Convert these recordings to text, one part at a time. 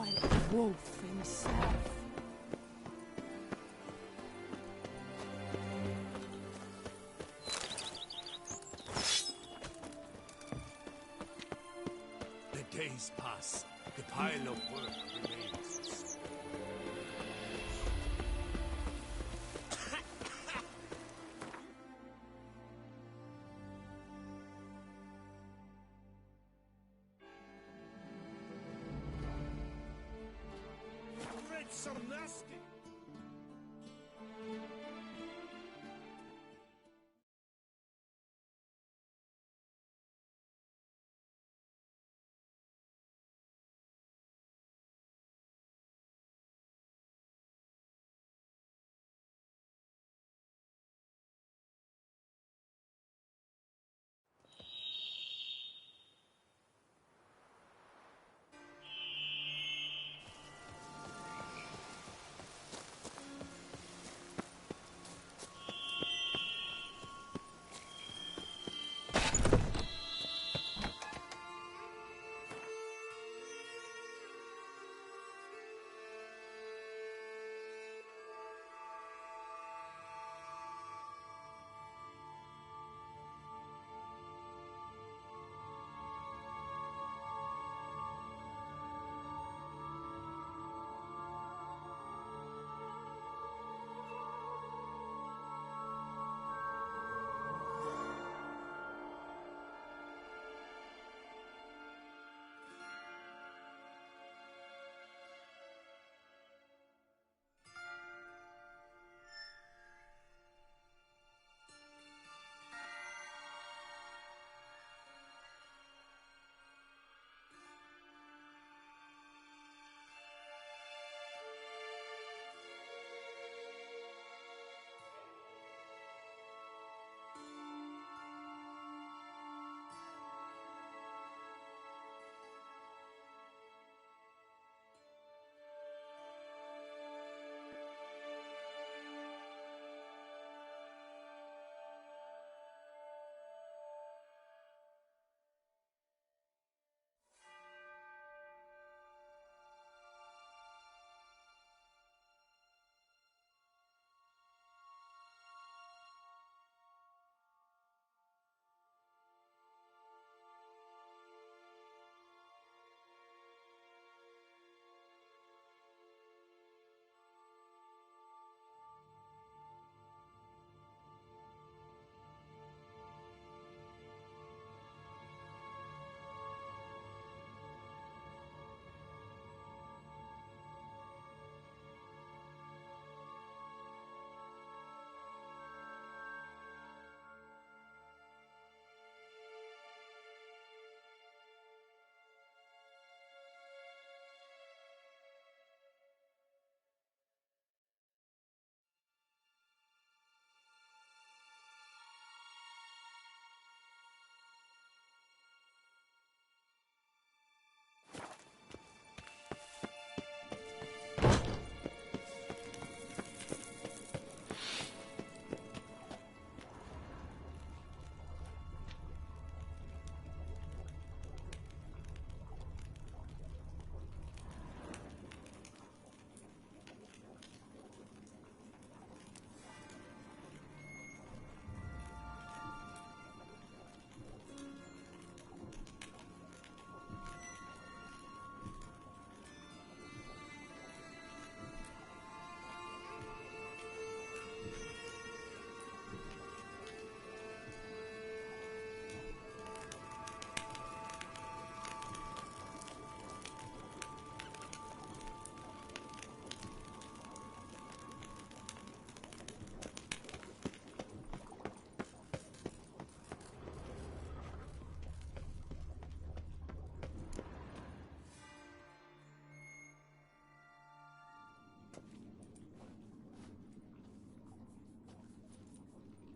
white wolf himself. The days pass. The pile of work remains. Reds are nasty.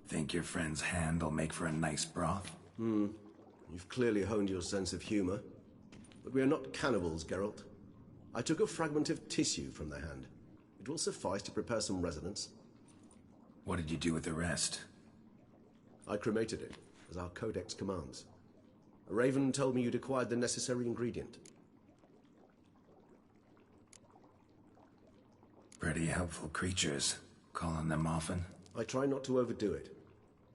Think your friend's hand will make for a nice broth? You've clearly honed your sense of humor. But we are not cannibals, Geralt. I took a fragment of tissue from their hand. It will suffice to prepare some resonance. What did you do with the rest? I cremated it, as our codex commands. A raven told me you'd acquired the necessary ingredient. helpful creatures. Call on them often? I try not to overdo it,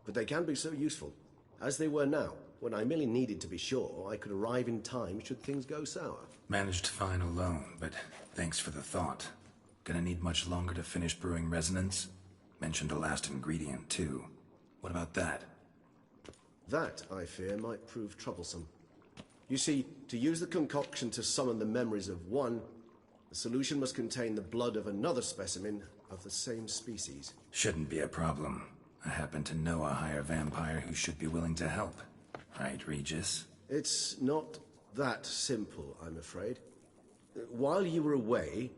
but they can be so useful, as they were now, when I merely needed to be sure I could arrive in time should things go sour. Managed fine alone, but thanks for the thought. Gonna need much longer to finish brewing resonance? Mentioned a last ingredient, too. What about that? That, I fear, might prove troublesome. You see, to use the concoction to summon the memories of one, the solution must contain the blood of another specimen of the same species. Shouldn't be a problem. I happen to know a higher vampire who should be willing to help. Right, Regis? It's not that simple, I'm afraid. While you were away,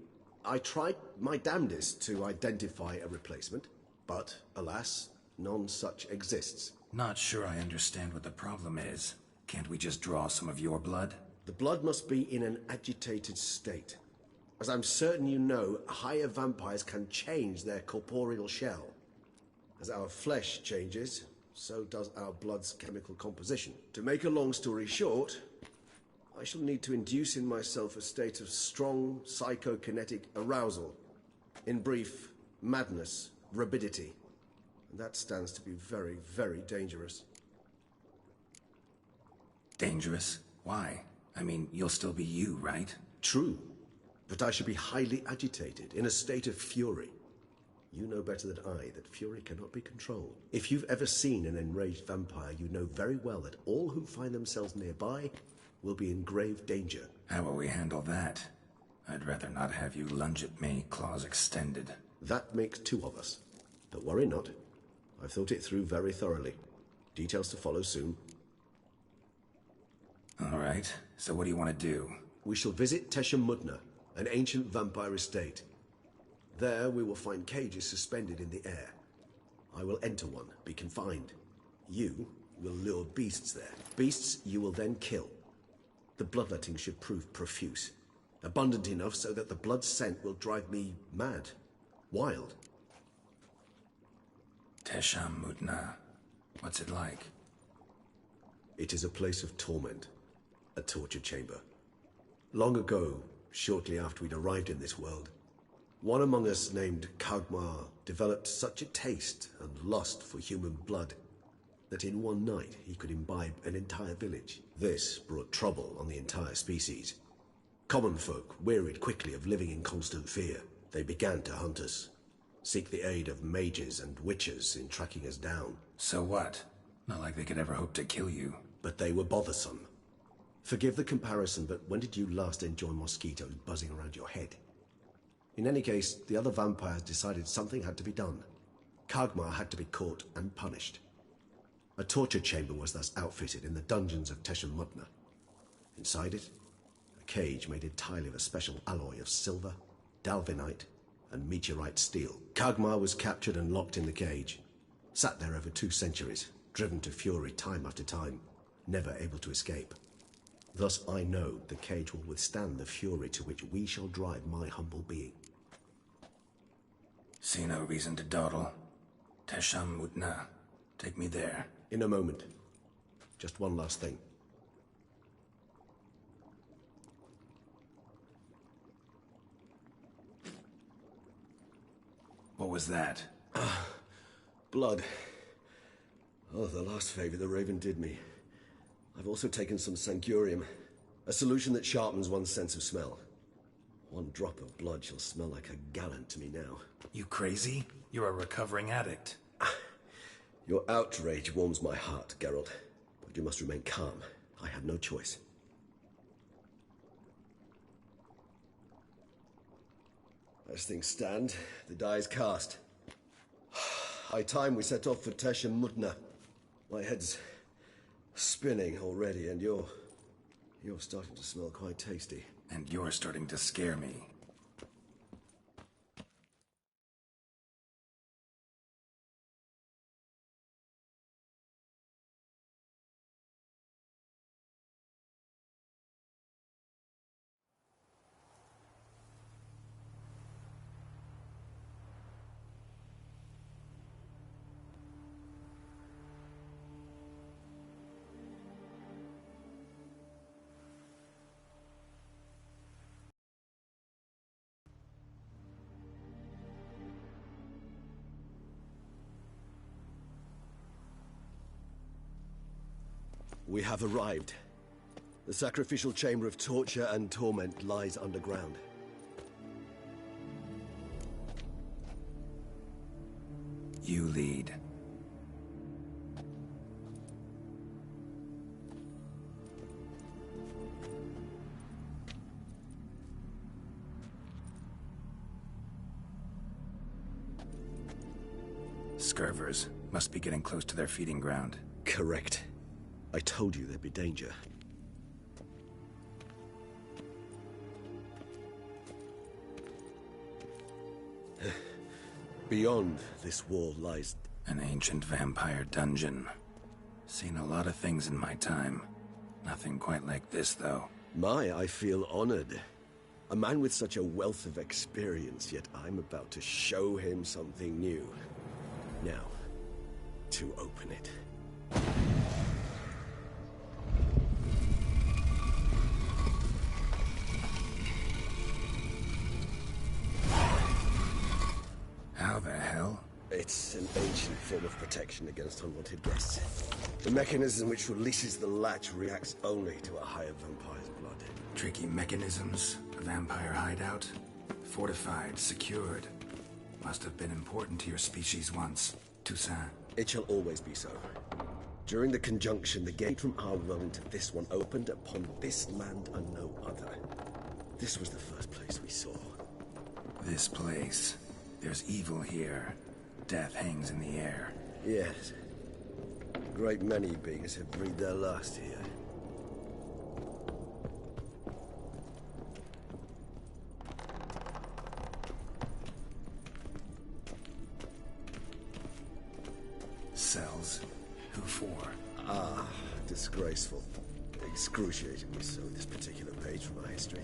I tried my damnedest to identify a replacement, but, alas, none such exists. Not sure I understand what the problem is. Can't we just draw some of your blood? The blood must be in an agitated state. As I'm certain you know, higher vampires can change their corporeal shell. As our flesh changes, so does our blood's chemical composition. To make a long story short, I shall need to induce in myself a state of strong psychokinetic arousal. In brief, madness, rabidity. And that stands to be very, very dangerous. Dangerous? Why? I mean, you'll still be you, right? True, but I should be highly agitated, in a state of fury. You know better than I that fury cannot be controlled. If you've ever seen an enraged vampire, you know very well that all who find themselves nearby will be in grave danger. How will we handle that? I'd rather not have you lunge at me, claws extended. That makes two of us. But worry not. I've thought it through very thoroughly. Details to follow soon. All right, so what do you want to do? We shall visit Teshem Mudna, an ancient vampire estate. There we will find cages suspended in the air. I will enter one, be confined. You will lure beasts there. Beasts you will then kill. The bloodletting should prove profuse. Abundant enough so that the blood scent will drive me mad. Wild. Teshem Mudna. What's it like? It is a place of torment. A torture chamber. Long ago, shortly after we'd arrived in this world, one among us named Kagmar developed such a taste and lust for human blood that in one night he could imbibe an entire village. This brought trouble on the entire species. Common folk wearied quickly of living in constant fear. They began to hunt us, seek the aid of mages and witches in tracking us down. So what? Not like they could ever hope to kill you. But they were bothersome. Forgive the comparison, but when did you last enjoy mosquitoes buzzing around your head? In any case, the other vampires decided something had to be done. Kagmar had to be caught and punished. A torture chamber was thus outfitted in the dungeons of Teshem Mudna. Inside it, a cage made entirely of a special alloy of silver, dalvinite, and meteorite steel. Kagmar was captured and locked in the cage. Sat there over 2 centuries, driven to fury time after time, never able to escape. Thus I know the cage will withstand the fury to which we shall drive my humble being. See no reason to dawdle. Teshem Mudna. Take me there. In a moment. Just one last thing. What was that? Blood. Oh, the last favor the Raven did me. I've also taken some Sangurium, a solution that sharpens one's sense of smell. 1 drop of blood shall smell like a gallon to me now. You crazy? You're a recovering addict. Your outrage warms my heart, Geralt. But you must remain calm. I have no choice. As things stand, the die is cast. High time we set off for Teshem Mudna. My head's spinning already, and you're starting to smell quite tasty. And you're starting to scare me. We have arrived. The sacrificial chamber of torture and torment lies underground. You lead. Scurvers must be getting close to their feeding ground. Correct. I told you there'd be danger. Beyond this wall lies... An ancient vampire dungeon. Seen a lot of things in my time. Nothing quite like this, though. I feel honored. A man with such a wealth of experience, yet I'm about to show him something new. Now, to open it. How the hell? It's an ancient form of protection against unwanted guests. The mechanism which releases the latch reacts only to a higher vampire's blood. Tricky mechanisms, a vampire hideout. Fortified, secured. Must have been important to your species once, Toussaint. It shall always be so. During the conjunction, the gate from our realm to this one opened upon this land and no other. This was the first place we saw. This place. There's evil here. Death hangs in the air. Yes. A great many beings have breathed their last here. Cells? Who for? Disgraceful. Excruciatingly so, this particular page from our history.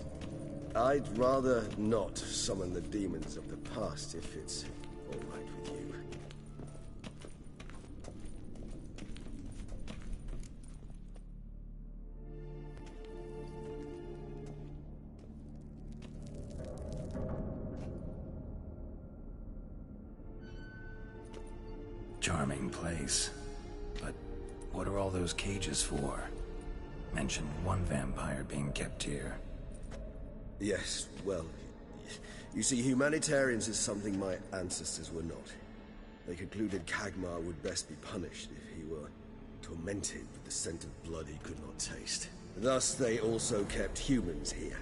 I'd rather not summon the demons of the past if it's all right with you. Charming place. But what are all those cages for? Mentioned one vampire being kept here. Yes, well, you see, humanitarians is something my ancestors were not. They concluded Kagmar would best be punished if he were tormented with the scent of blood he could not taste. Thus, they also kept humans here.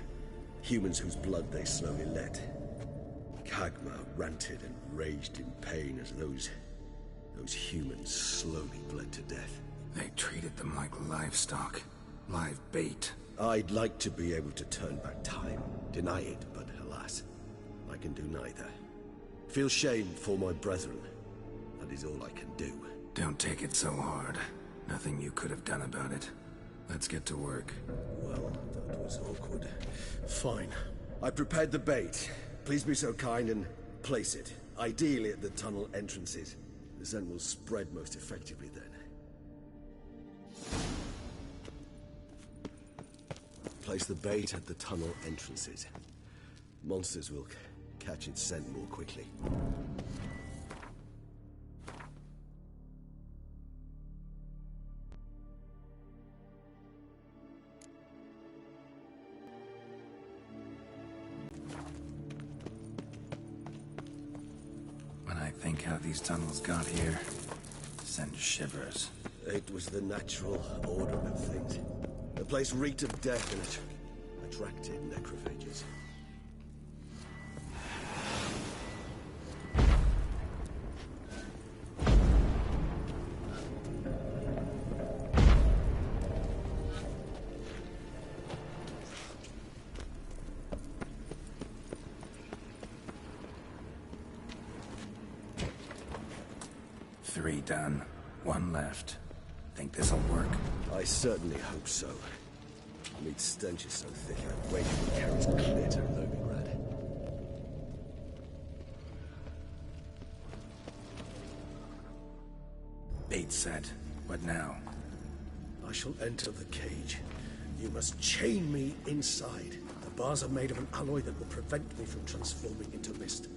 Humans whose blood they slowly let. Kagmar ranted and raged in pain as those humans slowly bled to death. They treated them like livestock. Live bait. I'd like to be able to turn back time, deny it, but alas, I can do neither. Feel shame for my brethren. That is all I can do. Don't take it so hard. Nothing you could have done about it. Let's get to work. Well, that was awkward. Fine. I prepared the bait. Please be so kind and place it, ideally at the tunnel entrances. The scent will spread most effectively then. Place the bait at the tunnel entrances. Monsters will catch its scent more quickly. When I think how these tunnels got here, send shivers. It was the natural order of things. The place reeked of death and it attracted necrophages. Three done. One left. Think this'll work? I certainly hope so. Meat's stench is so thick, I'd wait till it carries clear to Novigrad. Bait set. What now? I shall enter the cage. You must chain me inside. The bars are made of an alloy that will prevent me from transforming into mist.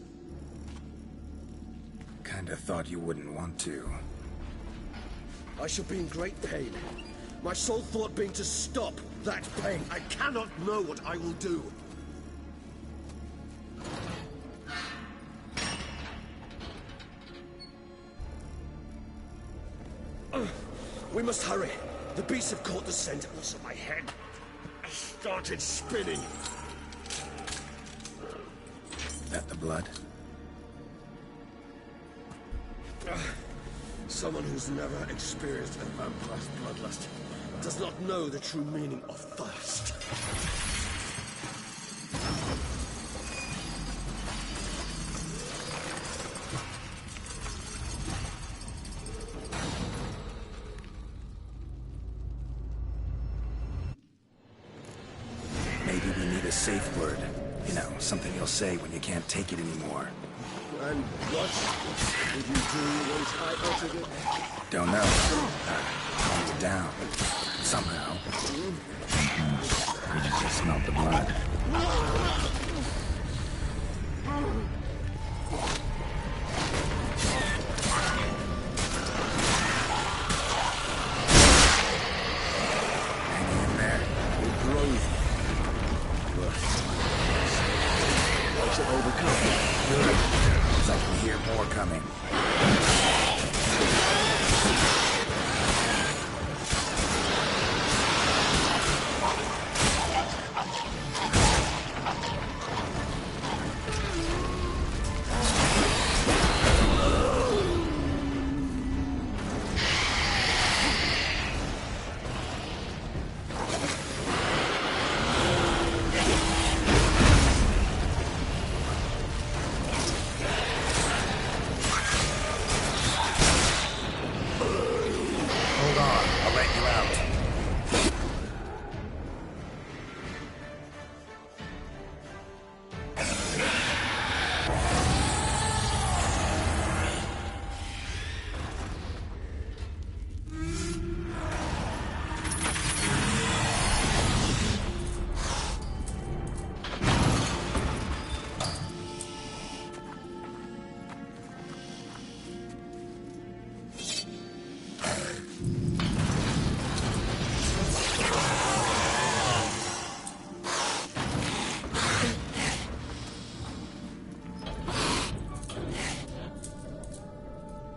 Kinda thought you wouldn't want to. I shall be in great pain. My sole thought being to stop that pain. I cannot know what I will do. We must hurry. The beasts have caught the scent also my head. I started spinning. That the blood? Someone who's never experienced a vampire's bloodlust does not know the true meaning of thirst. Maybe we need a safe word. You know, something you'll say when you can't take it anymore. And what did you do once I uttered it? Don't know. Calm you down. Somehow. You just smelled the blood. Hang in there. It grows. But to overcome. I can hear more coming.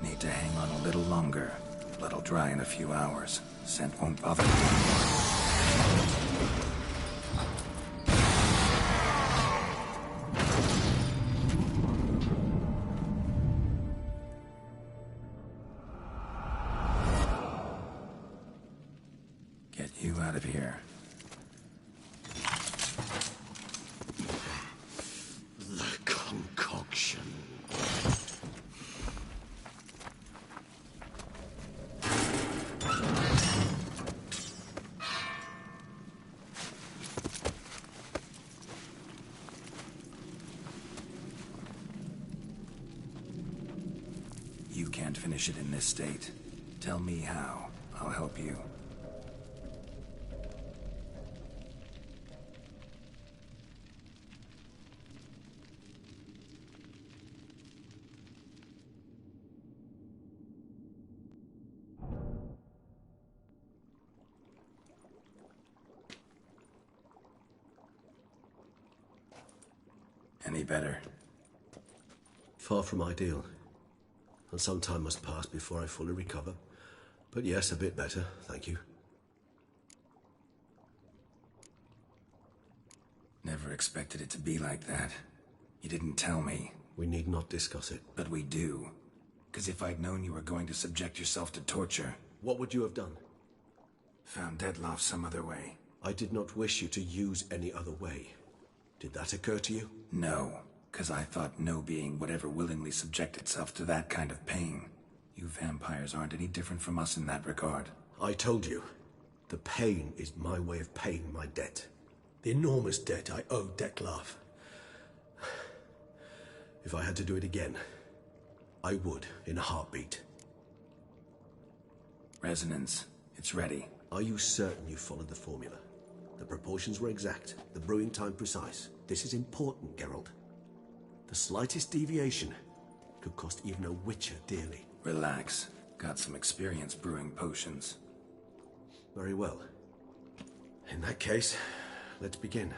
Need to hang on a little longer. Blood'll dry in a few hours. Scent won't bother me anymore. Get you out of here. The concoction. You can't finish it in this state. Tell me how. I'll help you. Any better? Far from ideal. And some time must pass before I fully recover. But yes, a bit better, thank you. Never expected it to be like that. You didn't tell me. We need not discuss it. But we do. Because if I'd known you were going to subject yourself to torture... What would you have done? Found Dettlaff some other way. I did not wish you to use any other way. Did that occur to you? No. Because I thought no being would ever willingly subject itself to that kind of pain. You vampires aren't any different from us in that regard. I told you. The pain is my way of paying my debt. The enormous debt I owe Dettlaff. If I had to do it again, I would, in a heartbeat. Resonance. It's ready. Are you certain you followed the formula? The proportions were exact, the brewing time precise. This is important, Geralt. The slightest deviation could cost even a Witcher dearly. Relax. Got some experience brewing potions. Very well. In that case, let's begin.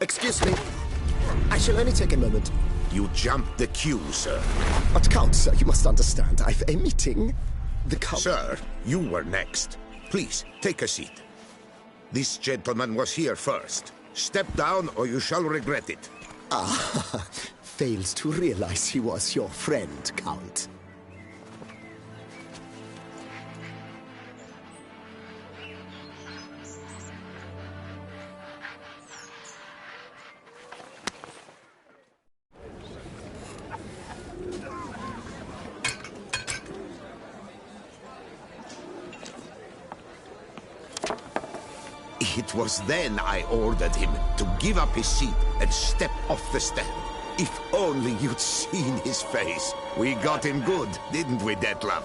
Excuse me. I shall only take a moment. You jumped the queue, sir. But Count, sir, you must understand. I've a meeting. The Count... Sir, you were next. Please, take a seat. This gentleman was here first. Step down or you shall regret it. Ah, fails to realize he was your friend, Count. It was then I ordered him to give up his seat and step off the stand. If only you'd seen his face. We got him good, didn't we, Detlef?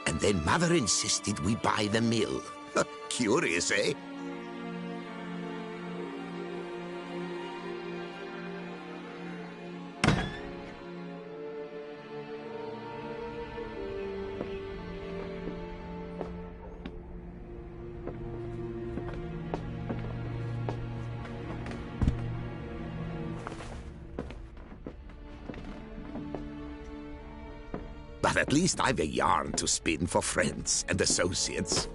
And then Mother insisted we buy the mill. Curious, eh? But at least I've a yarn to spin for friends and associates.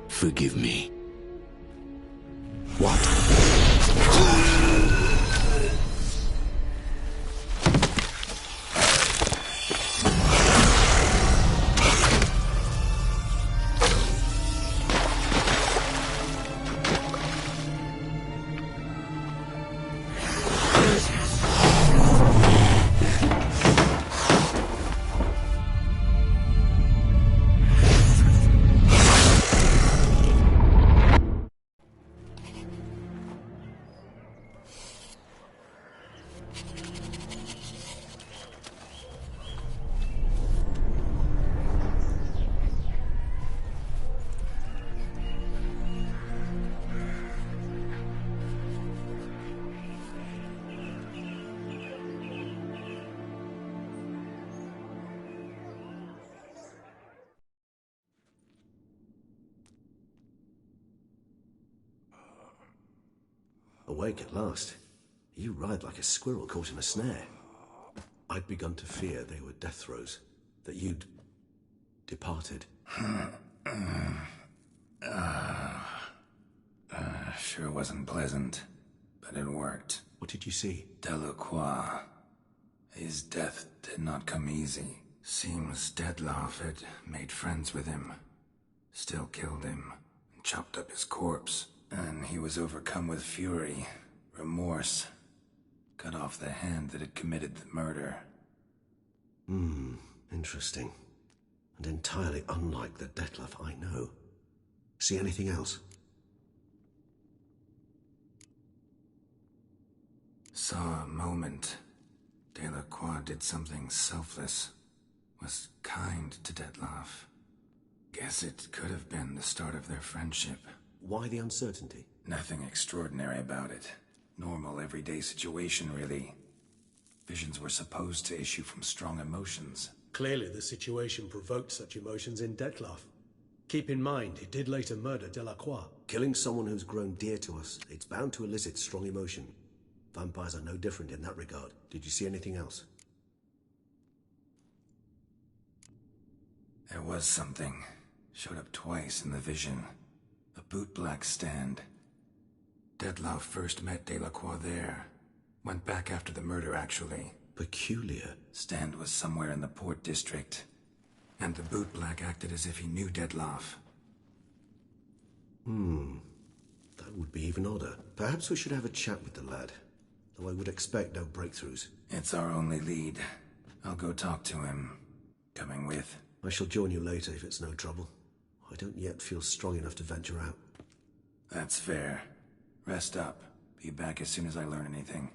Forgive me. What? Awake at last. You ride like a squirrel caught in a snare. I'd begun to fear they were death throes, that you'd departed. Sure wasn't pleasant, but it worked. What did you see? Delacroix. His death did not come easy. Seems Detlef had made friends with him. Still killed him, and chopped up his corpse. And he was overcome with fury, remorse. Cut off the hand that had committed the murder. Interesting. And entirely unlike the Detlef I know. See anything else? Saw a moment. Delacroix did something selfless. Was kind to Detlef. Guess it could have been the start of their friendship. Why the uncertainty? Nothing extraordinary about it. Normal, everyday situation, really. Visions were supposed to issue from strong emotions. Clearly the situation provoked such emotions in Detlef. Keep in mind, he did later murder Delacroix. Killing someone who's grown dear to us, it's bound to elicit strong emotion. Vampires are no different in that regard. Did you see anything else? There was something. Showed up twice in the vision. A bootblack stand. Dettlaff first met Delacroix there. Went back after the murder, actually. Peculiar. Stand was somewhere in the Port District. And the bootblack acted as if he knew Dettlaff. That would be even odder. Perhaps we should have a chat with the lad. Though I would expect no breakthroughs. It's our only lead. I'll go talk to him. Coming with? I shall join you later if it's no trouble. I don't yet feel strong enough to venture out. That's fair. Rest up. Be back as soon as I learn anything.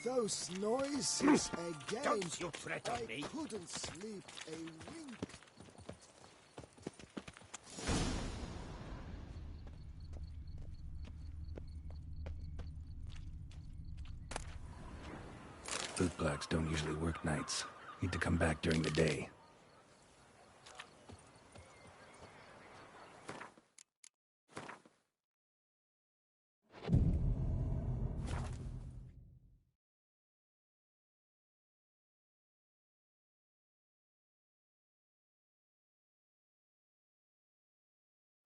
Those noises again. Don't you threaten me. I couldn't sleep a wink. Bootblacks don't usually work nights. Need to come back during the day.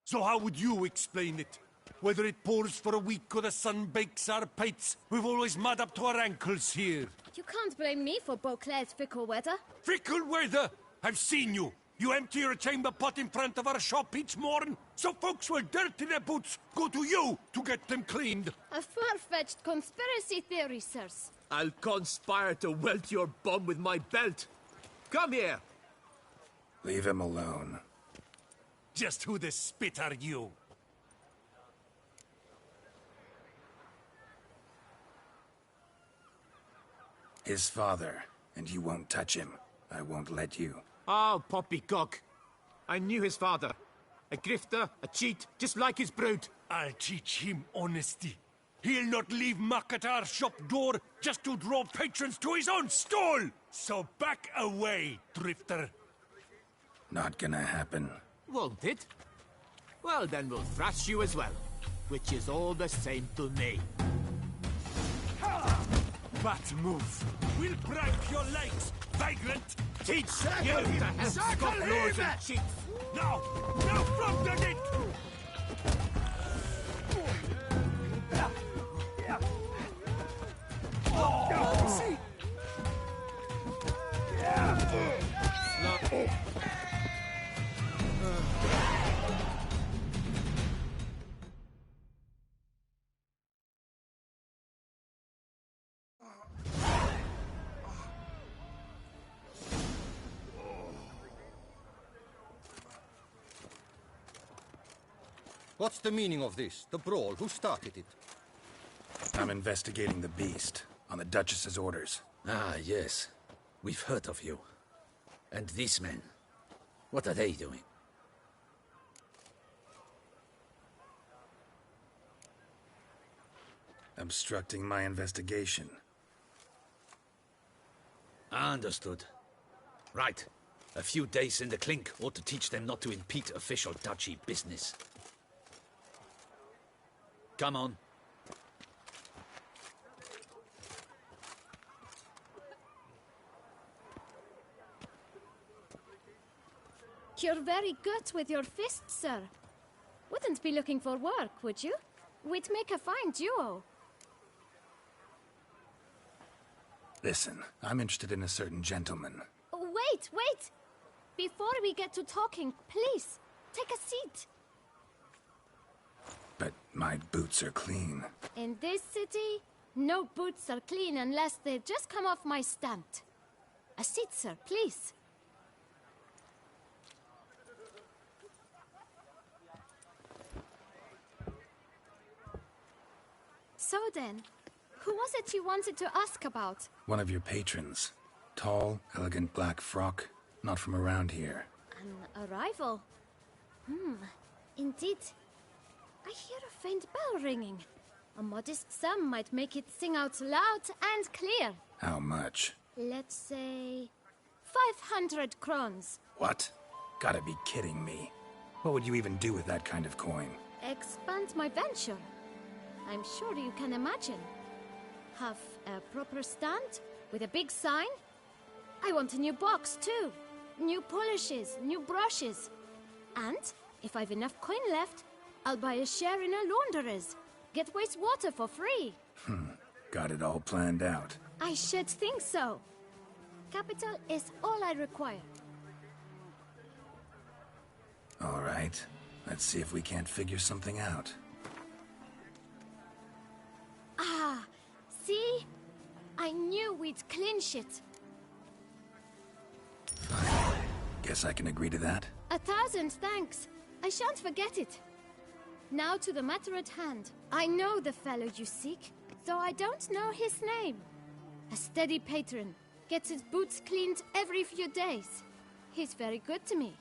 So how would you explain it? Whether it pours for a week or the sun bakes our pates, we've always mud up to our ankles here. You can't blame me for Beauclair's fickle weather. Fickle weather! I've seen you! You empty your chamber pot in front of our shop each morn, so folks will dirty their boots, go to you to get them cleaned. A far-fetched conspiracy theory, sirs. I'll conspire to welt your bum with my belt. Come here! Leave him alone. Just who the spit are you? His father, and you won't touch him. I won't let you. Oh, poppycock. I knew his father. A grifter, a cheat, just like his brood. I'll teach him honesty. He'll not leave muck at our shop door just to draw patrons to his own stall! So back away, drifter. Not gonna happen. Won't it? Well, then we'll thrash you as well. Which is all the same to me. Bad move. We'll break your legs, vagrant! Teach you to help stop lords and cheats! Now! Now from the net! What's the meaning of this? The brawl? Who started it? I'm investigating the beast, on the Duchess's orders. Ah, yes. We've heard of you. And these men, what are they doing? obstructing my investigation. Understood. Right. A few days in the clink ought to teach them not to impede official duchy business. Come on. You're very good with your fists, sir. Wouldn't be looking for work, would you? We'd make a fine duo. Listen, I'm interested in a certain gentleman. Wait, wait! Before we get to talking, please, take a seat. But my boots are clean. In this city, no boots are clean unless they just come off my stamp. A seat, sir, please. So then, who was it you wanted to ask about? One of your patrons. Tall, elegant black frock. Not from around here. An arrival? Indeed. I hear a faint bell ringing. A modest sum might make it sing out loud and clear. How much? Let's say 500 crowns. What? Gotta be kidding me. What would you even do with that kind of coin? Expand my venture. I'm sure you can imagine. Have a proper stand with a big sign. I want a new box too. New polishes, new brushes. And if I've enough coin left, I'll buy a share in a launderer's. Get wastewater for free. Got it all planned out. I should think so. Capital is all I require. All right. Let's see if we can't figure something out. Ah, see? I knew we'd clinch it. Fine. Guess I can agree to that. 1,000 thanks. I shan't forget it. Now to the matter at hand. I know the fellow you seek, though I don't know his name. A steady patron. Gets his boots cleaned every few days. He's very good to me.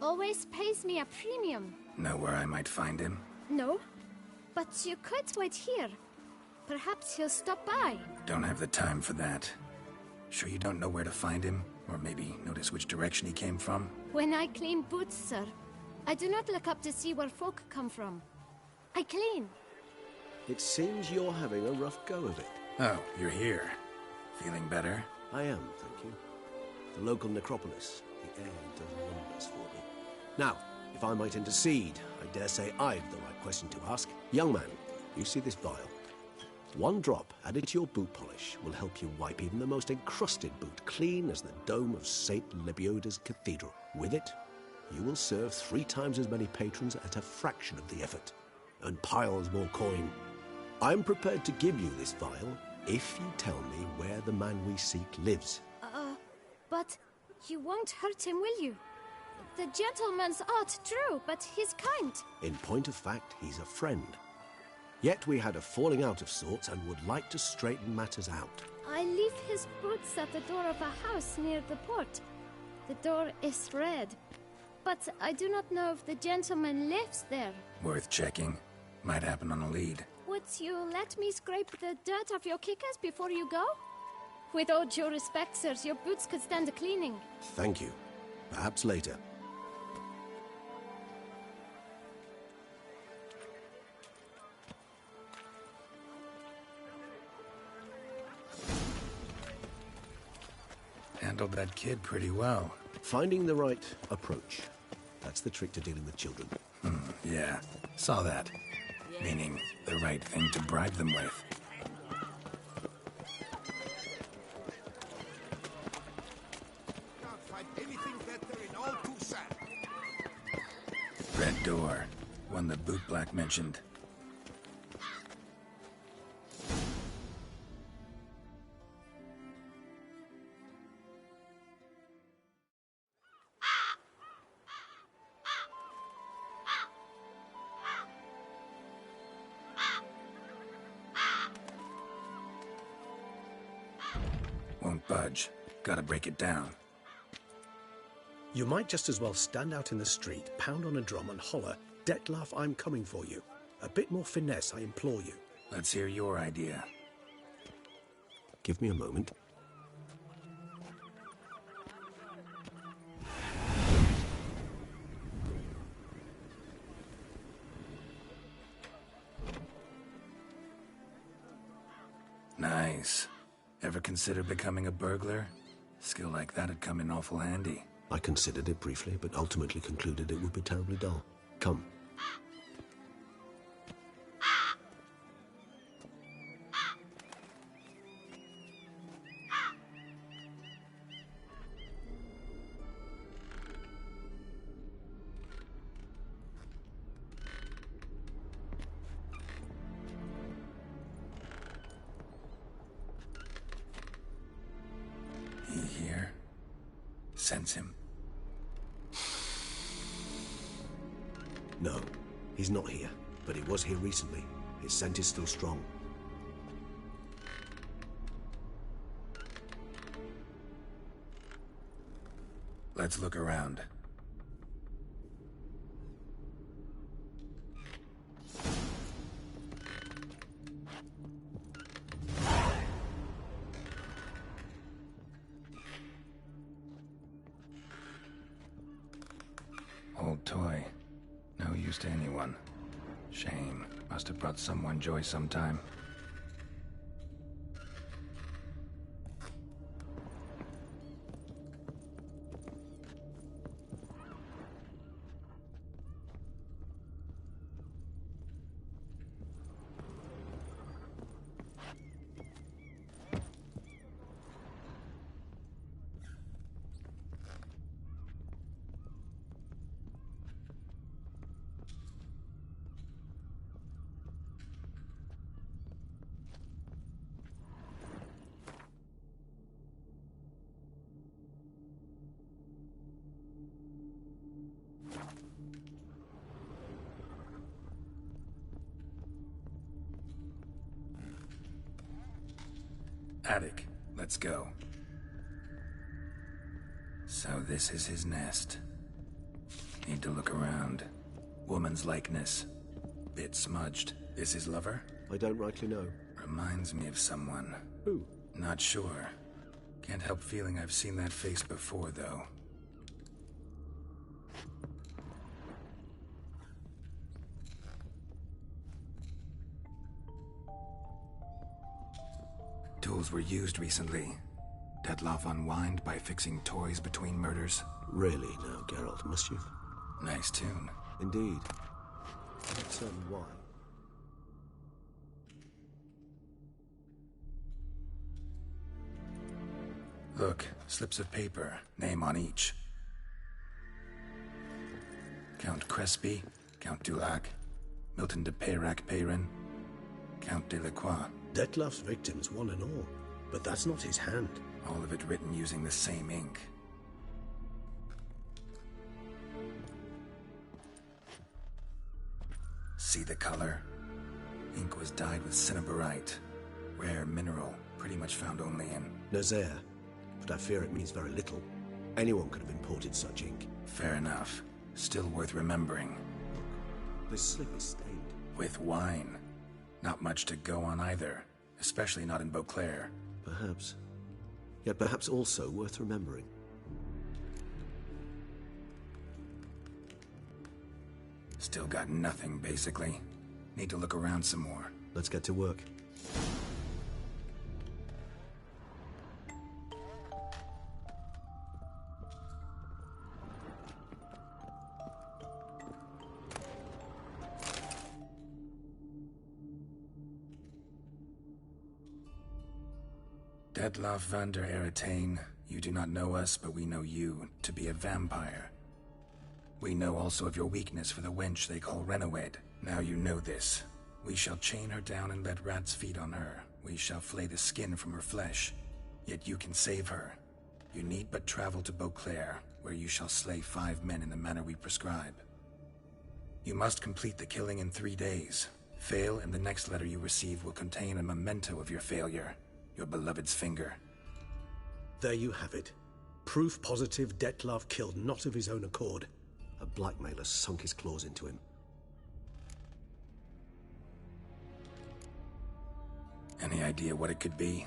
Always pays me a premium. Know where I might find him? No, but you could wait here. Perhaps he'll stop by. Don't have the time for that. Sure you don't know where to find him? Or maybe notice which direction he came from? When I clean boots, sir, I do not look up to see where folk come from. I clean. It seems you're having a rough go of it. Oh, you're here. Feeling better? I am, thank you. The local necropolis. The air does wonders for me. Now, if I might intercede, I dare say I've the right question to ask. Young man, you see this vial? One drop added to your boot polish will help you wipe even the most encrusted boot clean as the dome of St. Lebioda's Cathedral. With it, you will serve 3 times as many patrons at a fraction of the effort, and piles more coin. I'm prepared to give you this vial if you tell me where the man we seek lives. But you won't hurt him, will you? The gentleman's art true, but he's kind. In point of fact, he's a friend. Yet we had a falling out of sorts and would like to straighten matters out. I leave his boots at the door of a house near the port. The door is red, but I do not know if the gentleman lives there. Worth checking. Might happen on a lead. Would you let me scrape the dirt off your kickers before you go? With all due respect, sirs, your boots could stand a cleaning. Thank you. Perhaps later. Handled that kid pretty well. Finding the right approach. That's the trick to dealing with children. Yeah. Saw that. Meaning, the right thing to bribe them with. Can't find anything better in all Toussaint. Red door. One the bootblack mentioned. Won't budge. Gotta break it down. You might just as well stand out in the street, pound on a drum and holler, "Dettlaff, I'm coming for you." A bit more finesse, I implore you. Let's hear your idea. Give me a moment. Nice. Ever consider becoming a burglar? Skill like that'd come in awful handy. I considered it briefly, but ultimately concluded it would be terribly dull. Come. He here? Sense him. No, he's not here, but he was here recently. His scent is still strong. Let's look around. Old toy. No use to anyone. Shame. Must have brought someone joy sometime. Attic, let's go. So this is his nest. Need to look around. Woman's likeness. Bit smudged. This his lover? I don't rightly know. Reminds me of someone. Who? Not sure. Can't help feeling I've seen that face before, though. Tools were used recently. Dettlaff unwind by fixing toys between murders. Really now, Geralt, must you? Nice tune. Indeed. Not certain why. Look, slips of paper, name on each. Count Crespi, Count Dulac, Milton de Peyrac-Peyrin, Count Delacroix. Dettlaff's victims, one and all. But that's not his hand. All of it written using the same ink. See the color? Ink was dyed with cinnabarite. Rare mineral, pretty much found only in Nazaire, but I fear it means very little. Anyone could have imported such ink. Fair enough. Still worth remembering. This slip is stained. With wine. Not much to go on either, especially not in Beauclair. Perhaps. Yet perhaps also worth remembering. Still got nothing, basically. Need to look around some more. Let's get to work. Dettlaff van der Eretain, you do not know us, but we know you to be a vampire. We know also of your weakness for the wench they call Renoed. Now you know this. We shall chain her down and let rats feed on her. We shall flay the skin from her flesh. Yet you can save her. You need but travel to Beauclair, where you shall slay 5 men in the manner we prescribe. You must complete the killing in 3 days. Fail, and the next letter you receive will contain a memento of your failure. Your beloved's finger. There you have it. Proof positive Dettlaff killed not of his own accord. A blackmailer sunk his claws into him. Any idea what it could be?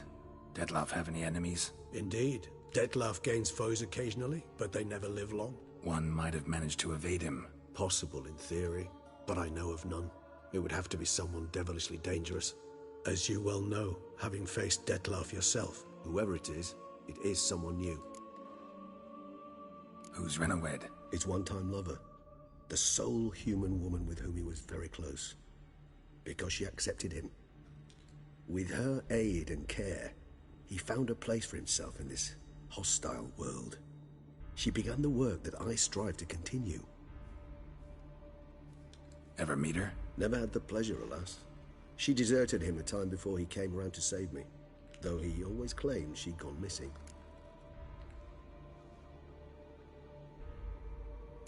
Dettlaff have any enemies? Indeed. Dettlaff gains foes occasionally, but they never live long. One might have managed to evade him. Possible in theory, but I know of none. It would have to be someone devilishly dangerous. As you well know, having faced Dettlaff yourself, whoever it is someone new. Who's Renawed? His one-time lover. The sole human woman with whom he was very close. Because she accepted him. With her aid and care, he found a place for himself in this hostile world. She began the work that I strive to continue. Ever meet her? Never had the pleasure, alas. She deserted him a time before he came round to save me, though he always claimed she'd gone missing.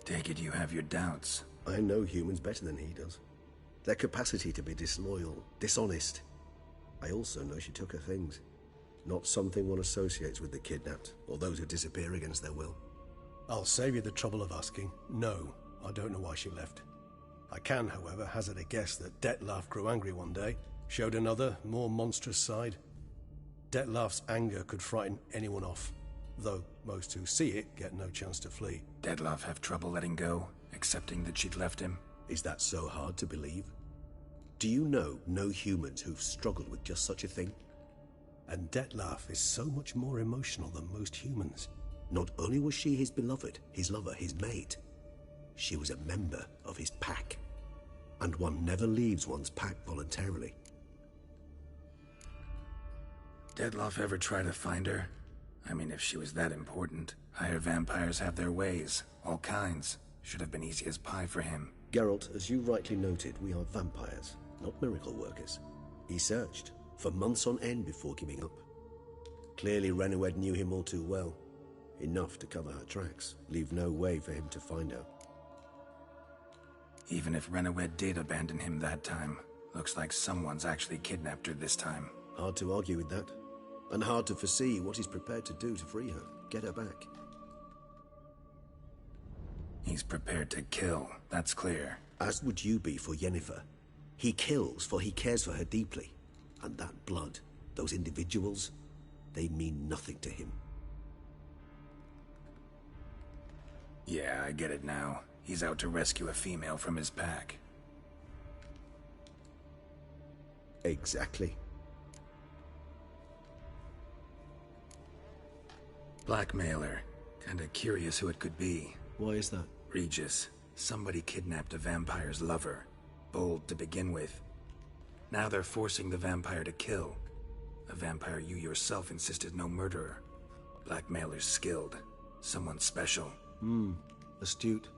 Take it you have your doubts. I know humans better than he does. Their capacity to be disloyal, dishonest. I also know she took her things. Not something one associates with the kidnapped, or those who disappear against their will. I'll save you the trouble of asking. No, I don't know why she left. I can, however, hazard a guess that Dettlaff grew angry one day, showed another, more monstrous side. Dettlaff's anger could frighten anyone off, though most who see it get no chance to flee. Dettlaff have trouble letting go, accepting that she'd left him? Is that so hard to believe? Do you know no humans who've struggled with just such a thing? And Dettlaff is so much more emotional than most humans. Not only was she his beloved, his lover, his mate, she was a member of his pack. And one never leaves one's pack voluntarily. Dettlaff ever try to find her? I mean, if she was that important. Higher vampires have their ways, all kinds. Should have been easy as pie for him. Geralt, as you rightly noted, we are vampires, not miracle workers. He searched for months on end before giving up. Clearly Renawed knew him all too well. Enough to cover her tracks, leave no way for him to find her. Even if Renawed did abandon him that time, looks like someone's actually kidnapped her this time. Hard to argue with that. And hard to foresee what he's prepared to do to free her, get her back. He's prepared to kill, that's clear. As would you be for Yennefer. He kills for he cares for her deeply. And that blood, those individuals, they mean nothing to him. Yeah, I get it now. He's out to rescue a female from his pack. Exactly. Blackmailer. Kinda curious who it could be. Why is that? Regis. Somebody kidnapped a vampire's lover. Bold to begin with. Now they're forcing the vampire to kill. A vampire you yourself insisted no murderer. Blackmailer's skilled. Someone special. Astute.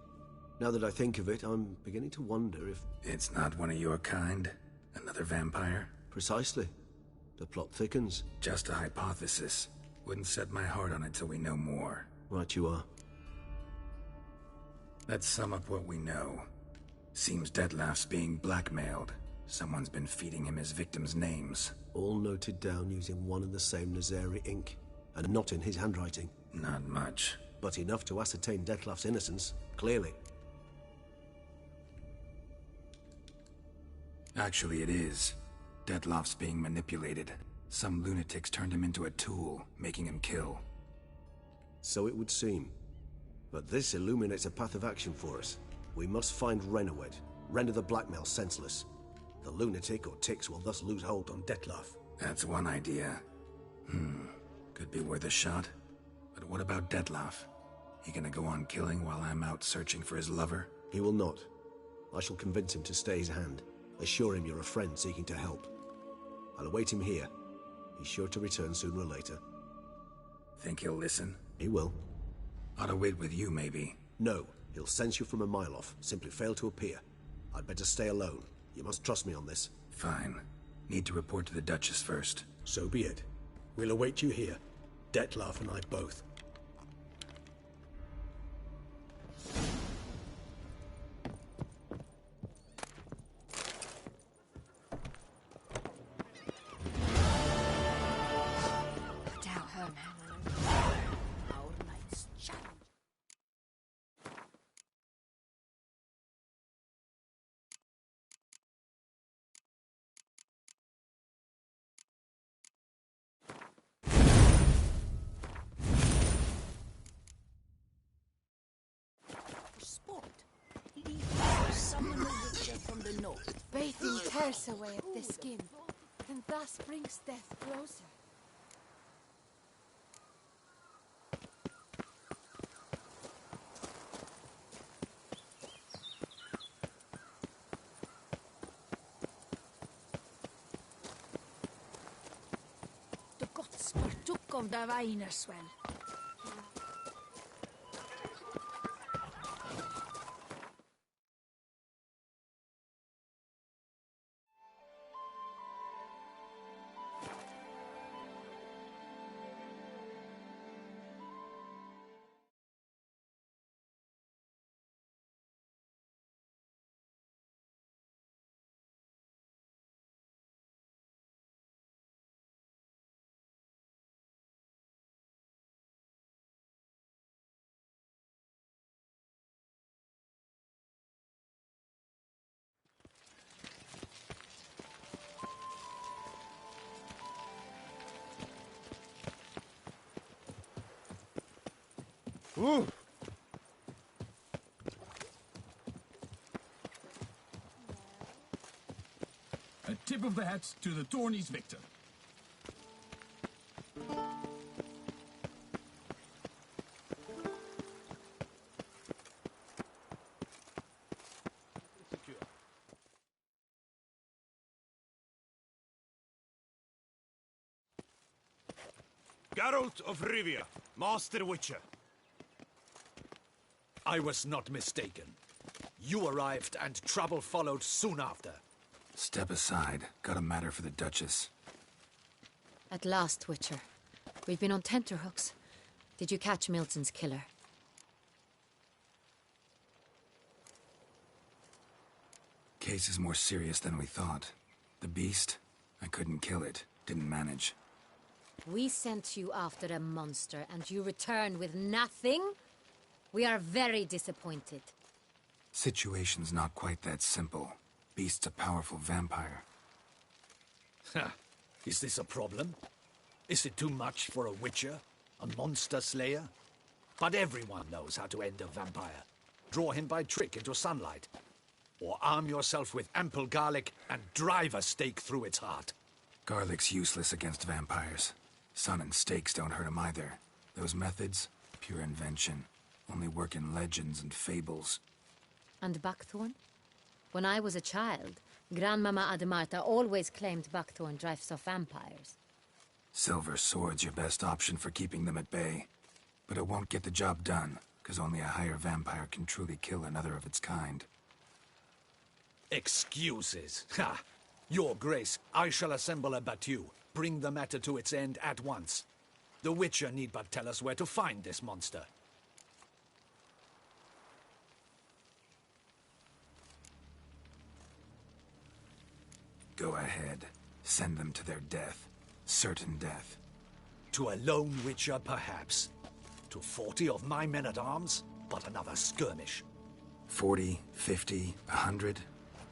Now that I think of it, I'm beginning to wonder if... It's not one of your kind? Another vampire? Precisely. The plot thickens. Just a hypothesis. Wouldn't set my heart on it till we know more. Right you are. Let's sum up what we know. Seems Dettlaff's being blackmailed. Someone's been feeding him his victims' names. All noted down using one and the same Nazari ink. And not in his handwriting. Not much. But enough to ascertain Dettlaff's innocence, clearly. Actually, it is. Dettlaff's being manipulated. Some lunatics turned him into a tool, making him kill. So it would seem. But this illuminates a path of action for us. We must find Renawed, render the blackmail senseless. The lunatic or ticks will thus lose hold on Dettlaff. That's one idea. Could be worth a shot. But what about Dettlaff? He gonna go on killing while I'm out searching for his lover? He will not. I shall convince him to stay his hand. Assure him you're a friend seeking to help. I'll await him here. He's sure to return sooner or later. Think he'll listen? He will. Ought to wait with you, maybe. No, he'll sense you from a mile off. Simply fail to appear. I'd better stay alone. You must trust me on this. Fine. Need to report to the Duchess first. So be it. We'll await you here. Dettlaff and I both. Bathing tears away at the skin, and thus brings death closer. The gods partook of the wine as well. Ooh. A tip of the hat to the Tourneys victor. Geralt of Rivia, Master Witcher. I was not mistaken. You arrived and trouble followed soon after. Step aside. Got a matter for the Duchess. At last, Witcher. We've been on tenterhooks. Did you catch Milton's killer? Case is more serious than we thought. The beast, I couldn't kill it. Didn't manage. We sent you after a monster, and you returned with nothing? We are very disappointed. Situation's not quite that simple. Beast's a powerful vampire. Ha! Is this a problem? Is it too much for a witcher? A monster slayer? But everyone knows how to end a vampire. Draw him by trick into sunlight. Or arm yourself with ample garlic and drive a stake through its heart. Garlic's useless against vampires. Sun and stakes don't hurt him either. Those methods, pure invention. Only work in legends and fables. And buckthorn? When I was a child, Grandmama Ademarta always claimed buckthorn drives off vampires. Silver sword's your best option for keeping them at bay. But it won't get the job done, because only a higher vampire can truly kill another of its kind. Excuses. Ha! Your Grace, I shall assemble a battue. Bring the matter to its end at once. The Witcher need but tell us where to find this monster. Go ahead. Send them to their death. Certain death. To a lone Witcher, perhaps. To 40 of my men-at-arms, but another skirmish. 40, 50, 100?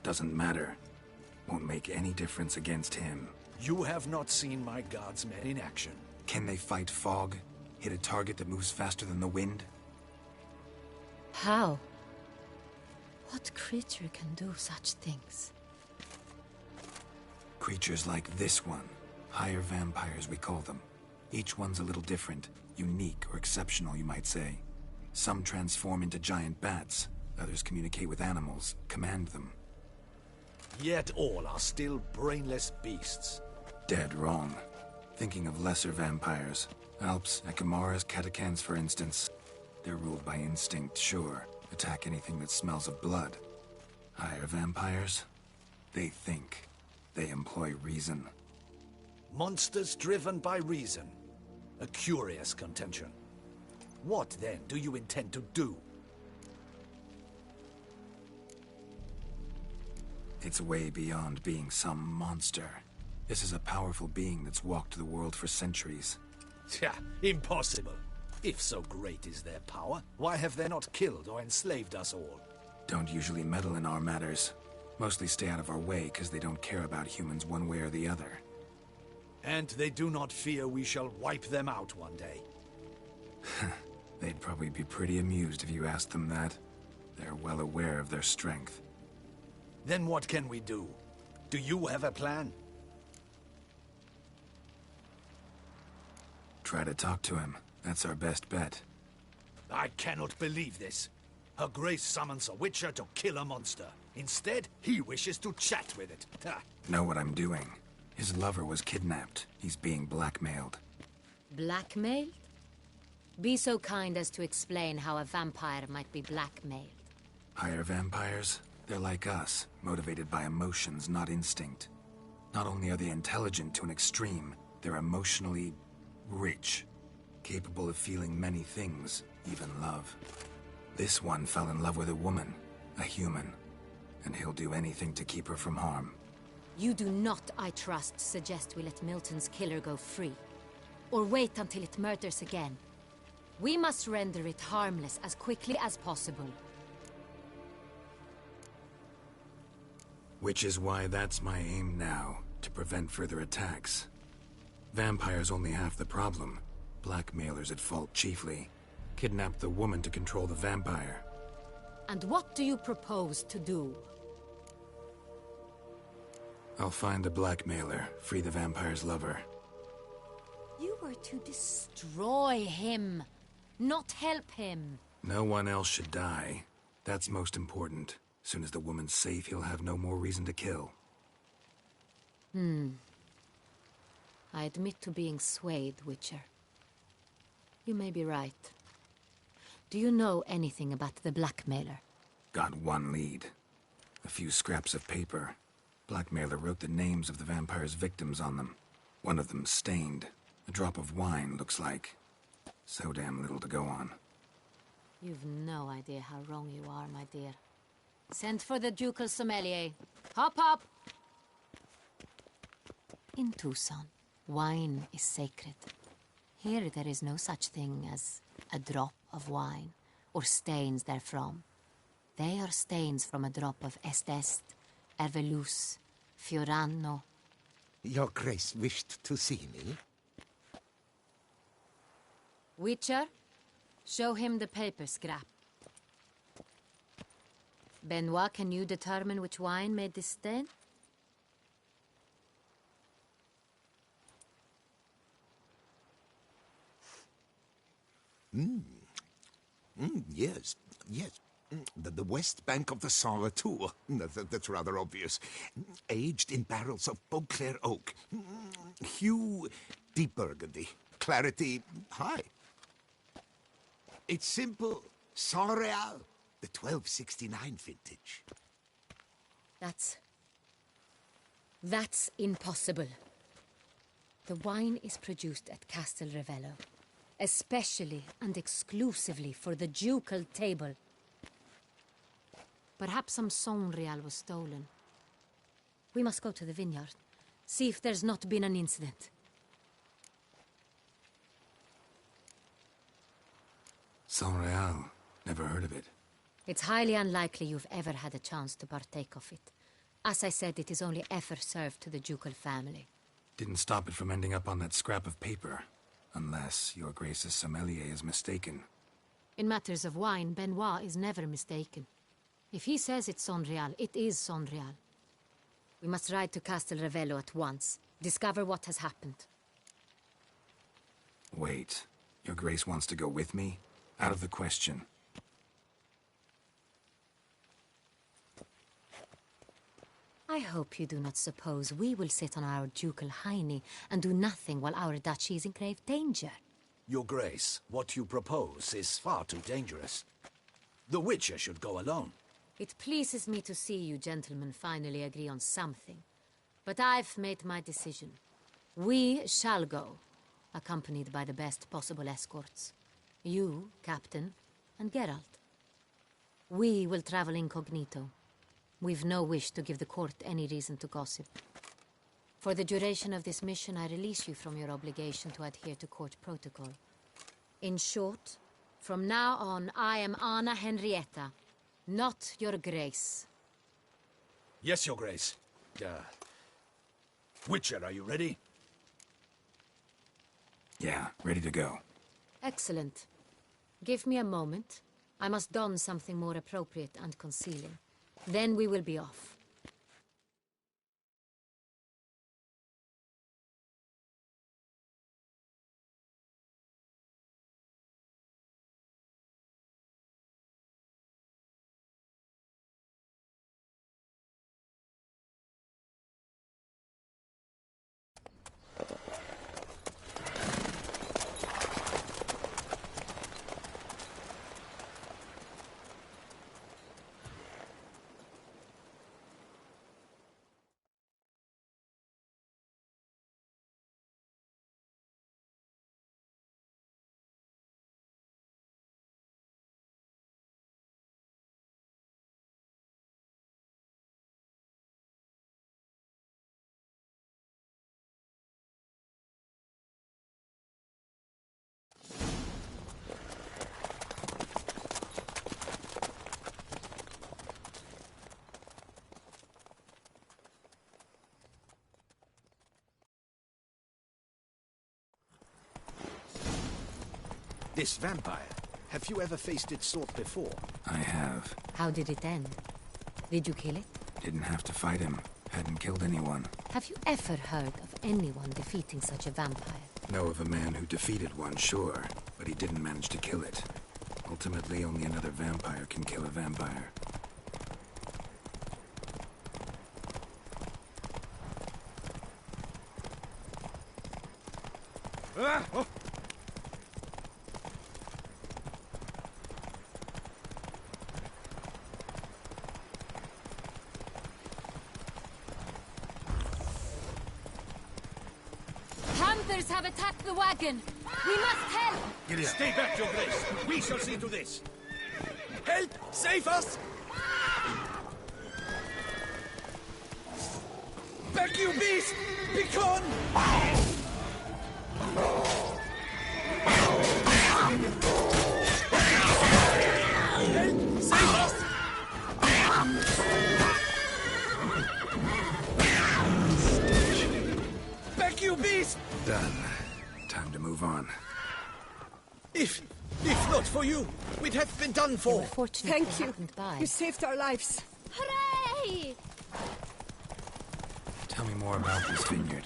Doesn't matter. Won't make any difference against him. You have not seen my guardsmen in action. Can they fight fog? Hit a target that moves faster than the wind? How? What creature can do such things? Creatures like this one. Higher vampires, we call them. Each one's a little different. Unique or exceptional, you might say. Some transform into giant bats. Others communicate with animals, command them. Yet all are still brainless beasts. Dead wrong. Thinking of lesser vampires. Alps, Ekamaras, Catacans, for instance. They're ruled by instinct, sure. Attack anything that smells of blood. Higher vampires? They think. They employ reason. Monsters driven by reason. A curious contention. What, then, do you intend to do? It's way beyond being some monster. This is a powerful being that's walked the world for centuries. Yeah, impossible. If so great is their power, why have they not killed or enslaved us all? Don't usually meddle in our matters. Mostly stay out of our way because they don't care about humans one way or the other. And they do not fear we shall wipe them out one day. They'd probably be pretty amused if you asked them that. They're well aware of their strength. Then what can we do? Do you have a plan? Try to talk to him. That's our best bet. I cannot believe this. Her Grace summons a witcher to kill a monster. Instead, he wishes to chat with it. Ha. Know what I'm doing. His lover was kidnapped. He's being blackmailed. Blackmailed? Be so kind as to explain how a vampire might be blackmailed. Higher vampires? They're like us, motivated by emotions, not instinct. Not only are they intelligent to an extreme, they're emotionally rich, capable of feeling many things, even love. This one fell in love with a woman, a human, and he'll do anything to keep her from harm. You do not, I trust, suggest we let Milton's killer go free. Or wait until it murders again. We must render it harmless as quickly as possible. Which is why that's my aim now, to prevent further attacks. Vampires only half the problem. Blackmailers at fault chiefly. Kidnapped the woman to control the vampire. And what do you propose to do? I'll find the blackmailer, free the vampire's lover. You were to destroy him, not help him. No one else should die. That's most important. Soon as the woman's safe, he'll have no more reason to kill. I admit to being swayed, Witcher. You may be right. Do you know anything about the blackmailer? Got one lead. A few scraps of paper. Blackmailer wrote the names of the vampire's victims on them. One of them stained. A drop of wine, looks like. So damn little to go on. You've no idea how wrong you are, my dear. Send for the ducal sommelier. Hop, hop! In Tucson, wine is sacred. Here there is no such thing as a drop of wine, or stains therefrom. They are stains from a drop of Est, Ervelus, Fiorano. Your Grace wished to see me? Witcher, show him the paper scrap. Benoit, can you determine which wine made this stain? Yes, yes. The west bank of the Saint Latour. That's rather obvious. Aged in barrels of Beauclair oak. Hue, deep burgundy. Clarity, high. It's simple. Saint Real, the 1269 vintage. That's impossible. The wine is produced at Castel Ravello, especially and exclusively for the ducal table. Perhaps some Saint Real was stolen. We must go to the vineyard, see if there's not been an incident. Saint Real. Never heard of it. It's highly unlikely you've ever had a chance to partake of it. As I said, it is only ever served to the ducal family. Didn't stop it from ending up on that scrap of paper. Unless your Grace's sommelier is mistaken. In matters of wine, Benoit is never mistaken. If he says it's Saint Real, it is Saint Real. We must ride to Castel Ravello at once. Discover what has happened. Wait. Your Grace wants to go with me? Out of the question. I hope you do not suppose we will sit on our ducal hiney and do nothing while our duchy is in grave danger. Your Grace, what you propose is far too dangerous. The Witcher should go alone. It pleases me to see you gentlemen finally agree on something. But I've made my decision. We shall go, accompanied by the best possible escorts. You, Captain, and Geralt. We will travel incognito. We've no wish to give the court any reason to gossip. For the duration of this mission, I release you from your obligation to adhere to court protocol. In short, from now on, I am Anna Henrietta, not your Grace. Yes, Your Grace. Witcher, are you ready? Yeah, ready to go. Excellent. Give me a moment. I must don something more appropriate and concealing. Then we will be off. This vampire, have you ever faced its sort before? I have. How did it end? Did you kill it? Didn't have to fight him. Hadn't killed anyone. Have you ever heard of anyone defeating such a vampire? Know of a man who defeated one, sure, but he didn't manage to kill it. Ultimately, only another vampire can kill a vampire. Panthers have attacked the wagon! We must help! Stay back, Your Grace. We shall see to this. Help! Save us! Back, you beast! Be gone! Help! Save us! Back, you beast! Done. Time to move on. If not for you, we'd have been done for. Thank you. You saved our lives. Hooray! Tell me more about this vineyard.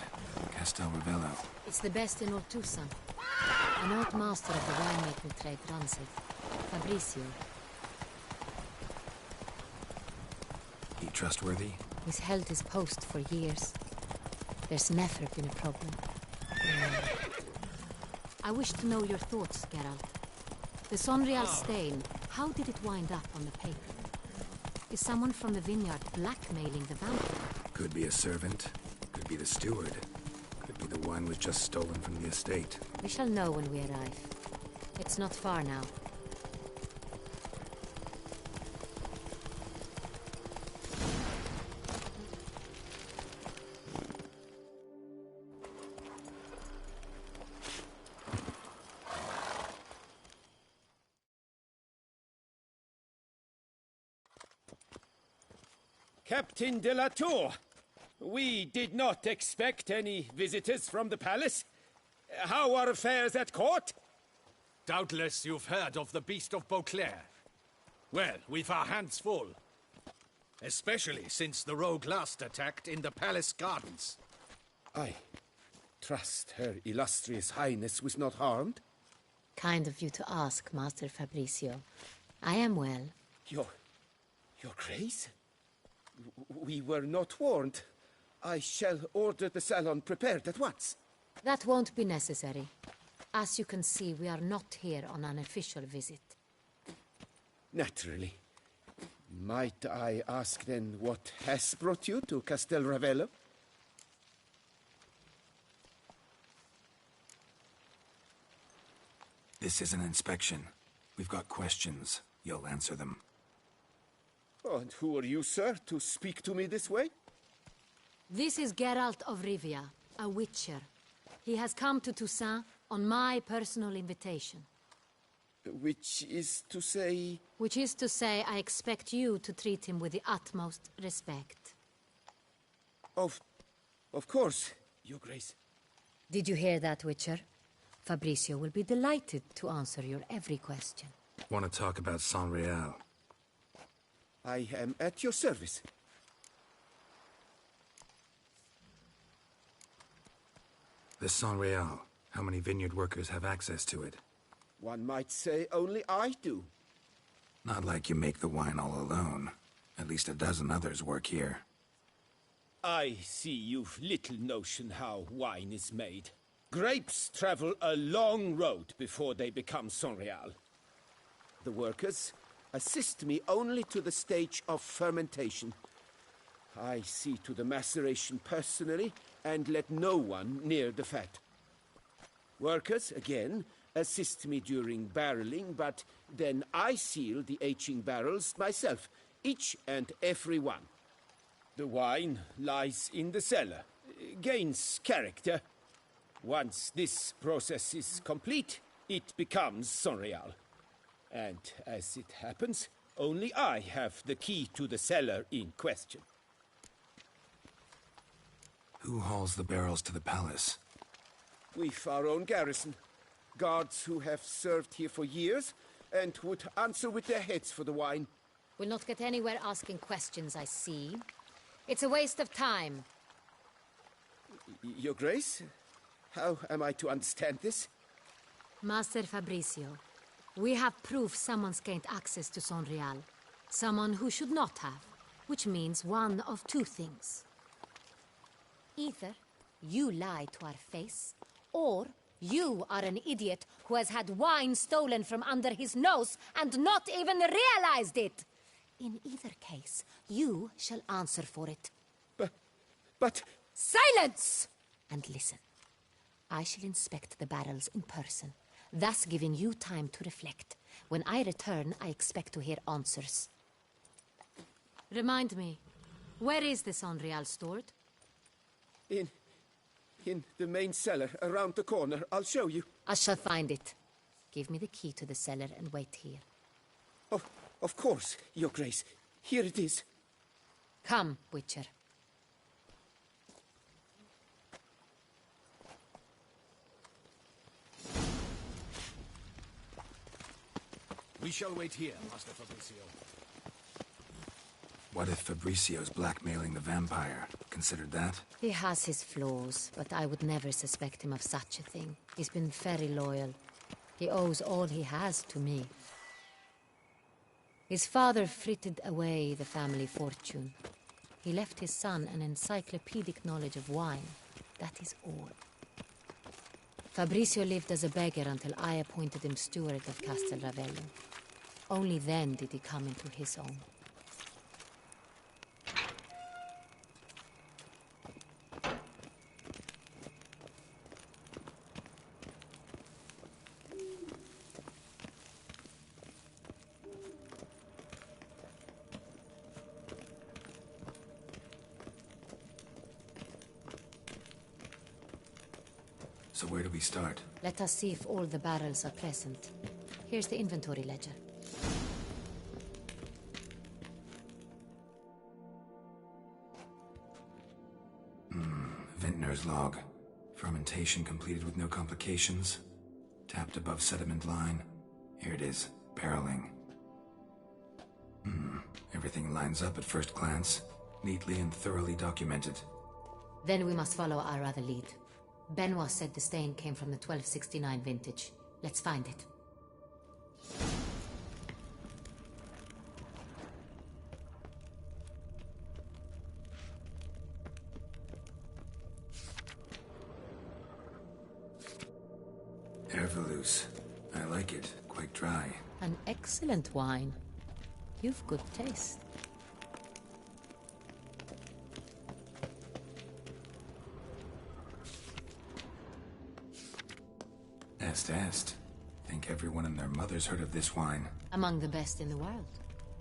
Castel Ravello. It's the best in Ortusan. An old master of the winemaking trade runs it. Fabricio. He trustworthy? He's held his post for years. There's never been a problem. I wish to know your thoughts, Geralt. The Sonreal stain, how did it wind up on the paper? Is someone from the vineyard blackmailing the vampire? Could be a servant. Could be the steward. Could be the wine was just stolen from the estate. We shall know when we arrive. It's not far now. Captain de la Tour, we did not expect any visitors from the palace. How are affairs at court? Doubtless you've heard of the Beast of Beauclair. Well, we've our hands full. Especially since the rogue last attacked in the palace gardens. I trust Her Illustrious Highness was not harmed? Kind of you to ask, Master Fabricio. I am well. Your Grace? We were not warned. I shall order the salon prepared at once. That won't be necessary. As you can see, we are not here on an official visit. Naturally. Might I ask then what has brought you to Castel Ravello? This is an inspection. We've got questions. You'll answer them. Oh, and who are you, sir, to speak to me this way? This is Geralt of Rivia, a witcher. He has come to Toussaint on my personal invitation. Which is to say... Which is to say, I expect you to treat him with the utmost respect. Of course, Your Grace. Did you hear that, Witcher? Fabricio will be delighted to answer your every question. Want to talk about Sonreal? I am at your service. The Sonreal. How many vineyard workers have access to it? One might say only I do. Not like you make the wine all alone. At least a dozen others work here. I see you've little notion how wine is made. Grapes travel a long road before they become Sonreal. The workers assist me only to the stage of fermentation. I see to the maceration personally and let no one near the fat. Workers, again, assist me during barreling, but then I seal the aging barrels myself, each and every one. The wine lies in the cellar, gains character. Once this process is complete, it becomes Sonreal. And as it happens, only I have the key to the cellar in question. Who hauls the barrels to the palace? We've our own garrison. Guards who have served here for years and would answer with their heads for the wine. We'll not get anywhere asking questions, I see. It's a waste of time. Your Grace? How am I to understand this? Master Fabricio, we have proof someone's gained access to Sonreal. Someone who should not have, which means one of two things. Either you lie to our face, or you are an idiot who has had wine stolen from under his nose and not even realized it. In either case, you shall answer for it. But... Silence! And listen. I shall inspect the barrels in person, thus giving you time to reflect. When I return, I expect to hear answers. Remind me, where is the Sonreal stored? In the main cellar, around the corner. I'll show you. I shall find it. Give me the key to the cellar and wait here. Oh, of course, Your Grace. Here it is. Come, Witcher. We shall wait here, Master Fabricio. What if Fabricio's blackmailing the vampire? Considered that? He has his flaws, but I would never suspect him of such a thing. He's been very loyal. He owes all he has to me. His father frittered away the family fortune. He left his son an encyclopedic knowledge of wine. That is all. Fabricio lived as a beggar until I appointed him steward of Castel Ravello. Only then did he come into his own. So where do we start? Let us see if all the barrels are present. Here's the inventory ledger. Vintner's log. Fermentation completed with no complications. Tapped above sediment line. Here it is. Barreling. Everything lines up at first glance. Neatly and thoroughly documented. Then we must follow our other lead. Benoit said the stain came from the 1269 vintage. Let's find it. Herveloos. I like it. Quite dry. An excellent wine. You've good taste. Est. Think everyone and their mother's heard of this wine. Among the best in the world.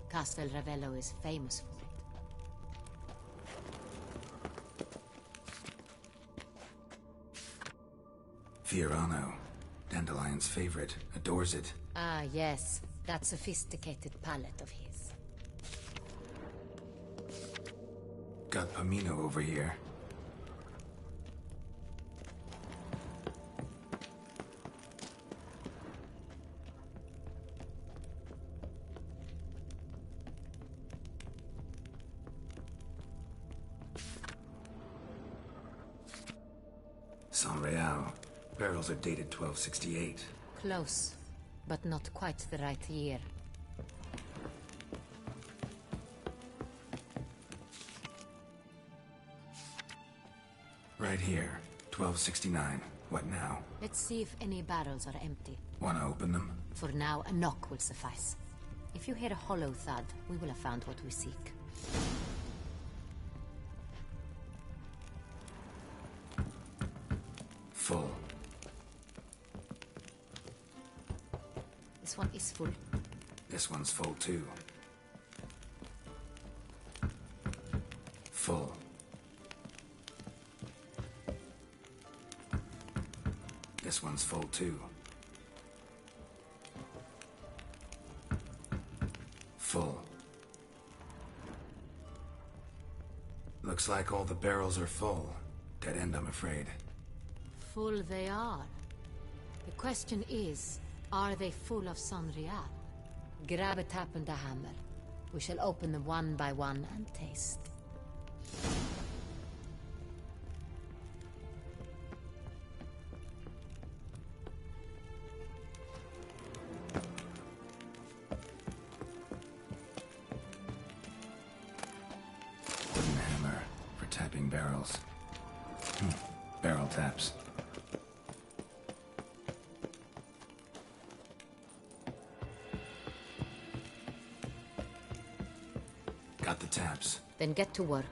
Castel Ravello is famous for it. Fiorano. Dandelion's favorite. Adores it. Ah, yes. That sophisticated palate of his. Got Pomino over here. Sonreal. Barrels are dated 1268. Close, but not quite the right year. Right here. 1269. What now? Let's see if any barrels are empty. Wanna open them? For now, a knock will suffice. If you hear a hollow thud, we will have found what we seek. Full. This one is full. This one's full too. Full. This one's full too. Full. Looks like all the barrels are full. Dead end, I'm afraid. Full they are. The question is, are they full of Sonrial? Grab a tap and a hammer. We shall open them one by one and taste. Wooden hammer for tapping barrels. Barrel taps. Got the taps. Then get to work.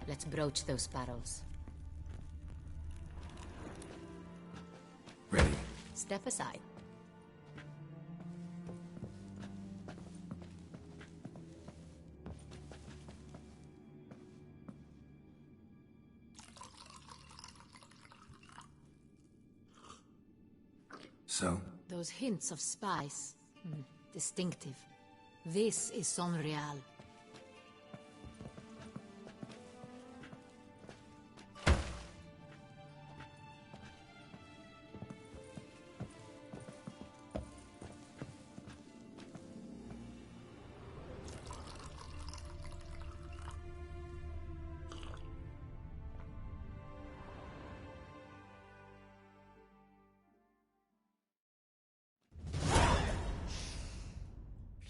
Let's broach those barrels. Ready. Step aside. So? Those hints of spice. Distinctive. This is Sonrial.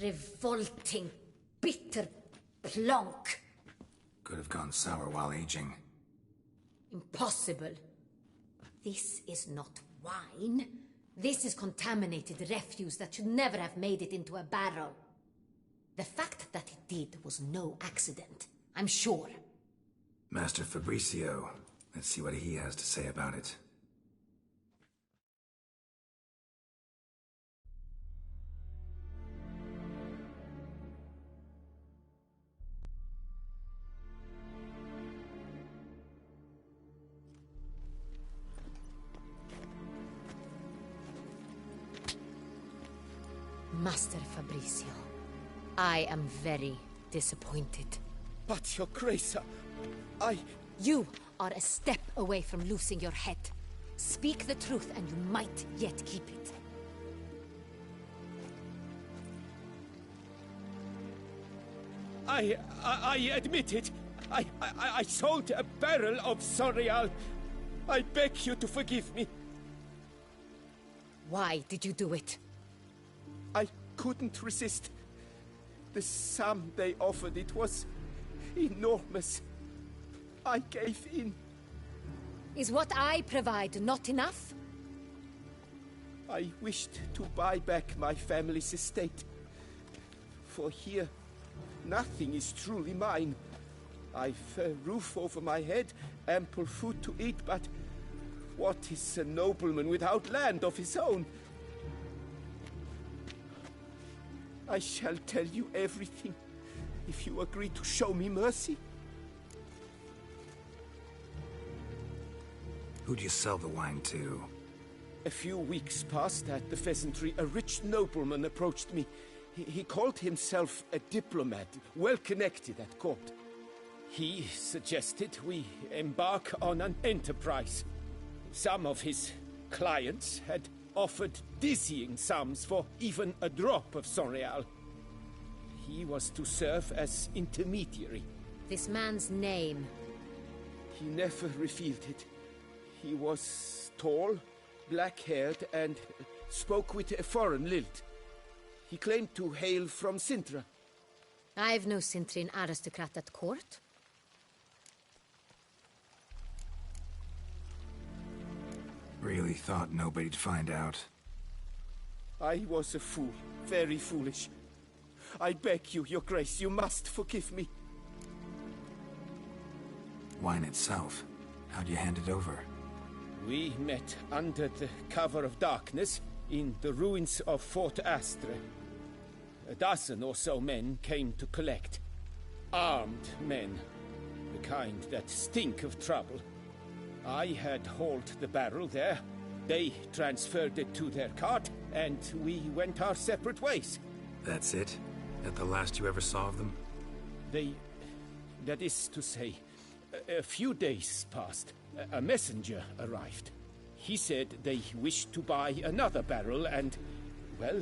Revolting, bitter plonk. Could have gone sour while aging. Impossible. This is not wine. This is contaminated refuse that should never have made it into a barrel. The fact that it did was no accident, I'm sure. Master Fabricio. Let's see what he has to say about it. Master Fabricio, I am very disappointed. But, Your Grace, You are a step away from losing your head. Speak the truth and you might yet keep it. I admit it. I sold a barrel of Sonrial. I beg you to forgive me. Why did you do it? I couldn't resist. The sum they offered, it was enormous. I gave in. Is what I provide not enough? I wished to buy back my family's estate. For here, nothing is truly mine. I've a roof over my head, ample food to eat, but what is a nobleman without land of his own? I shall tell you everything, if you agree to show me mercy. Who'd you sell the wine to? A few weeks past at the Pheasantry, a rich nobleman approached me. He called himself a diplomat, well connected at court. He suggested we embark on an enterprise. Some of his clients had offered dizzying sums for even a drop of Sonrial. He was to serve as intermediary. This man's name? He never revealed it. He was tall, black-haired, and spoke with a foreign lilt. He claimed to hail from Sintra. I've no Sintrin aristocrat at court. Really thought nobody'd find out. I was a fool, very foolish. I beg you, Your Grace, you must forgive me. Wine itself, how'd you hand it over? We met under the cover of darkness in the ruins of Fort Astre. A dozen or so men came to collect. Armed men, the kind that stink of trouble. I had hauled the barrel there. They transferred it to their cart, and we went our separate ways. That's it? That the last you ever saw of them? That is to say, a few days passed. A messenger arrived. He said they wished to buy another barrel and, well,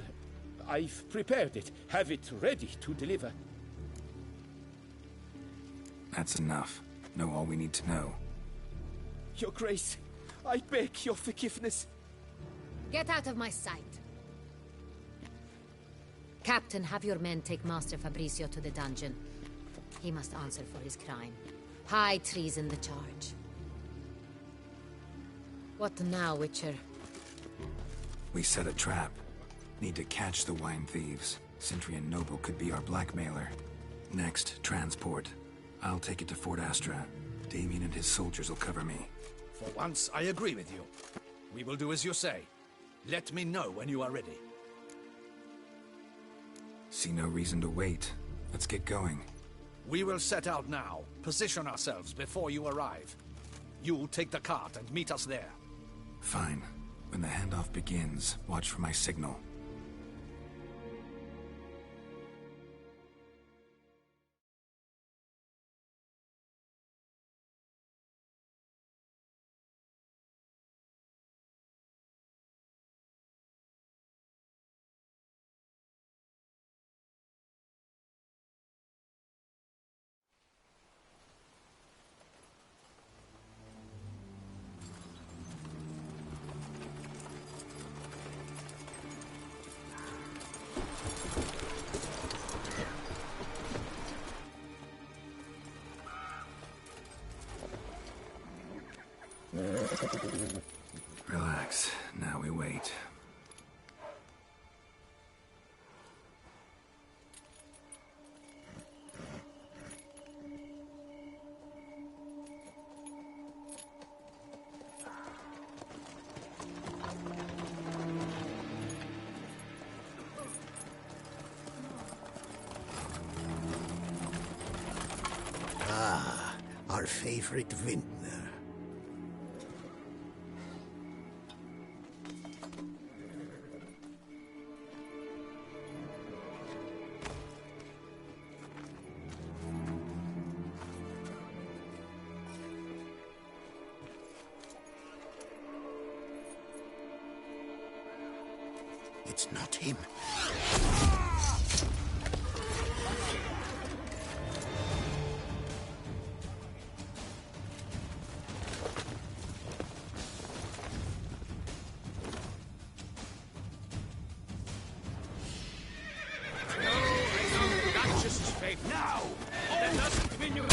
I've prepared it. Have it ready to deliver. That's enough. Know all we need to know. Your Grace, I beg your forgiveness. Get out of my sight. Captain, have your men take Master Fabrizio to the dungeon. He must answer for his crime. High treason the charge. What now, Witcher? We set a trap. Need to catch the wine thieves. Sentry and Noble could be our blackmailer. Next, transport. I'll take it to Fort Astra. Damien and his soldiers will cover me. For once, I agree with you. We will do as you say. Let me know when you are ready. See no reason to wait. Let's get going. We will set out now. Position ourselves before you arrive. You take the cart and meet us there. Fine. When the handoff begins, watch for my signal. Relax. Now we wait. Ah, our favorite vintner. It's not him. Now! Let us continue!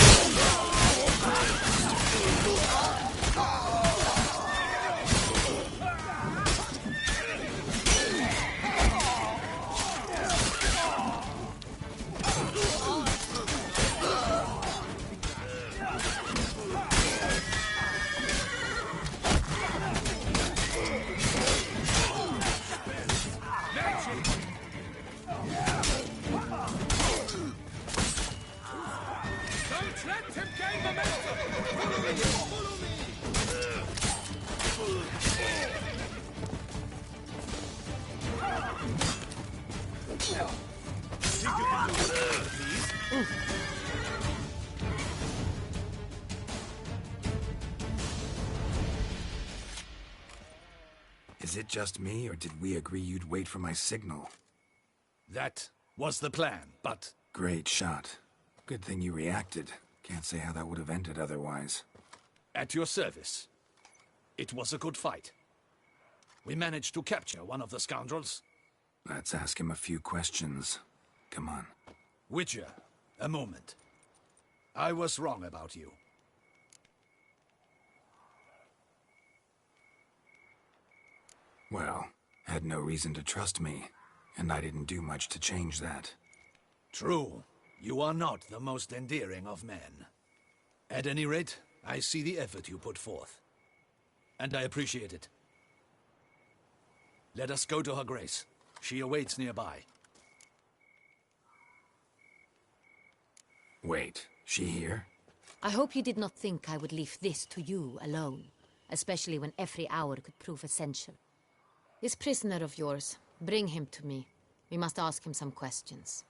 Is it just me, or did we agree you'd wait for my signal? That was the plan, but... Great shot. Good thing you reacted. Can't say how that would have ended otherwise. At your service. It was a good fight. We managed to capture one of the scoundrels. Let's ask him a few questions. Come on. Witcher, a moment. I was wrong about you. Well, had no reason to trust me, and I didn't do much to change that. True. You are not the most endearing of men. At any rate, I see the effort you put forth. And I appreciate it. Let us go to her grace. She awaits nearby. Wait, she here? I hope you did not think I would leave this to you alone, especially when every hour could prove essential. This prisoner of yours, bring him to me. We must ask him some questions.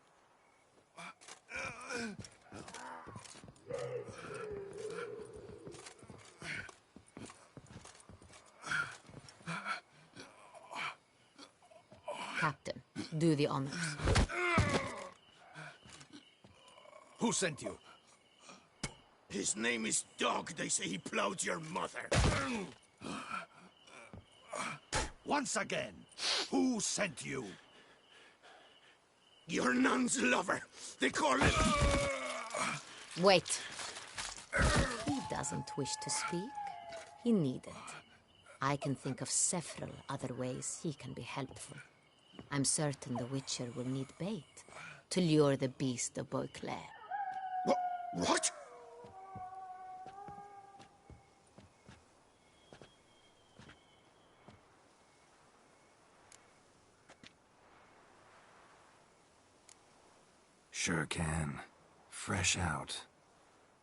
Do the honors. Who sent you? His name is Dog. They say he plowed your mother. Once again, who sent you? Your nun's lover. They call it... Wait. He doesn't wish to speak. He needn't. I can think of several other ways he can be helpful. I'm certain the Witcher will need bait to lure the beast of Beauclair. What? Sure can. Fresh out.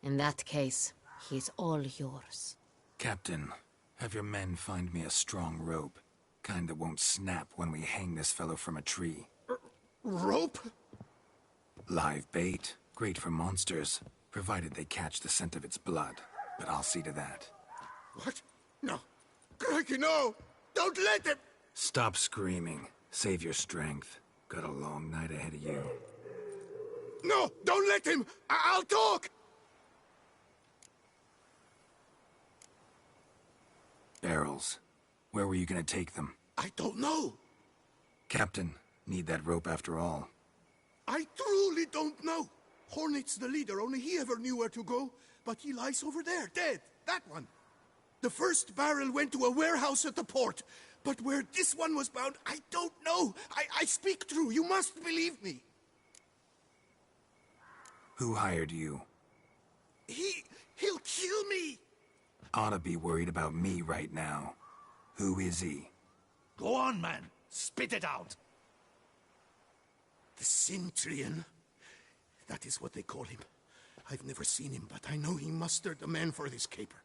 In that case, he's all yours. Captain, have your men find me a strong rope. Kind that won't snap when we hang this fellow from a tree. Rope? Live bait. Great for monsters, provided they catch the scent of its blood. But I'll see to that. What? No. Crikey, no! Don't let him! Stop screaming. Save your strength. Got a long night ahead of you. No! Don't let him! I'll talk! Barrels. Where were you gonna take them? I don't know. Captain, need that rope after all. I truly don't know. Hornet's the leader, only he ever knew where to go. But he lies over there, dead. That one. The first barrel went to a warehouse at the port. But where this one was bound, I don't know. I speak true. You must believe me. Who hired you? He'll kill me. Ought to be worried about me right now. Who is he? Go on, man. Spit it out. The Cintrian. That is what they call him. I've never seen him, but I know he mustered a man for this caper.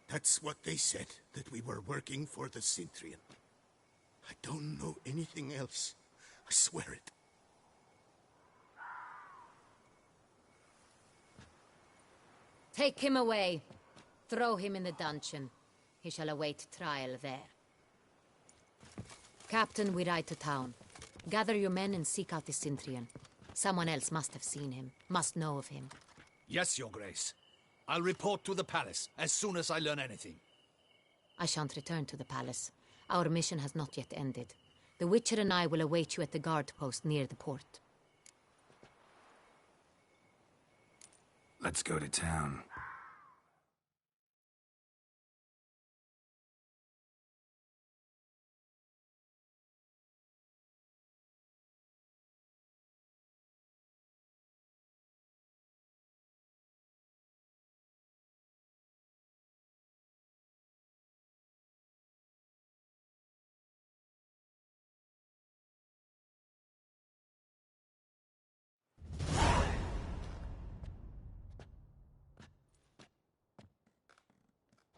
That's what they said, that we were working for the Cintrian. I don't know anything else. I swear it. Take him away. Throw him in the dungeon. He shall await trial there. Captain, we ride to town. Gather your men and seek out the Cintrian. Someone else must have seen him, must know of him. Yes, Your Grace. I'll report to the palace as soon as I learn anything. I shan't return to the palace. Our mission has not yet ended. The Witcher and I will await you at the guard post near the port. Let's go to town.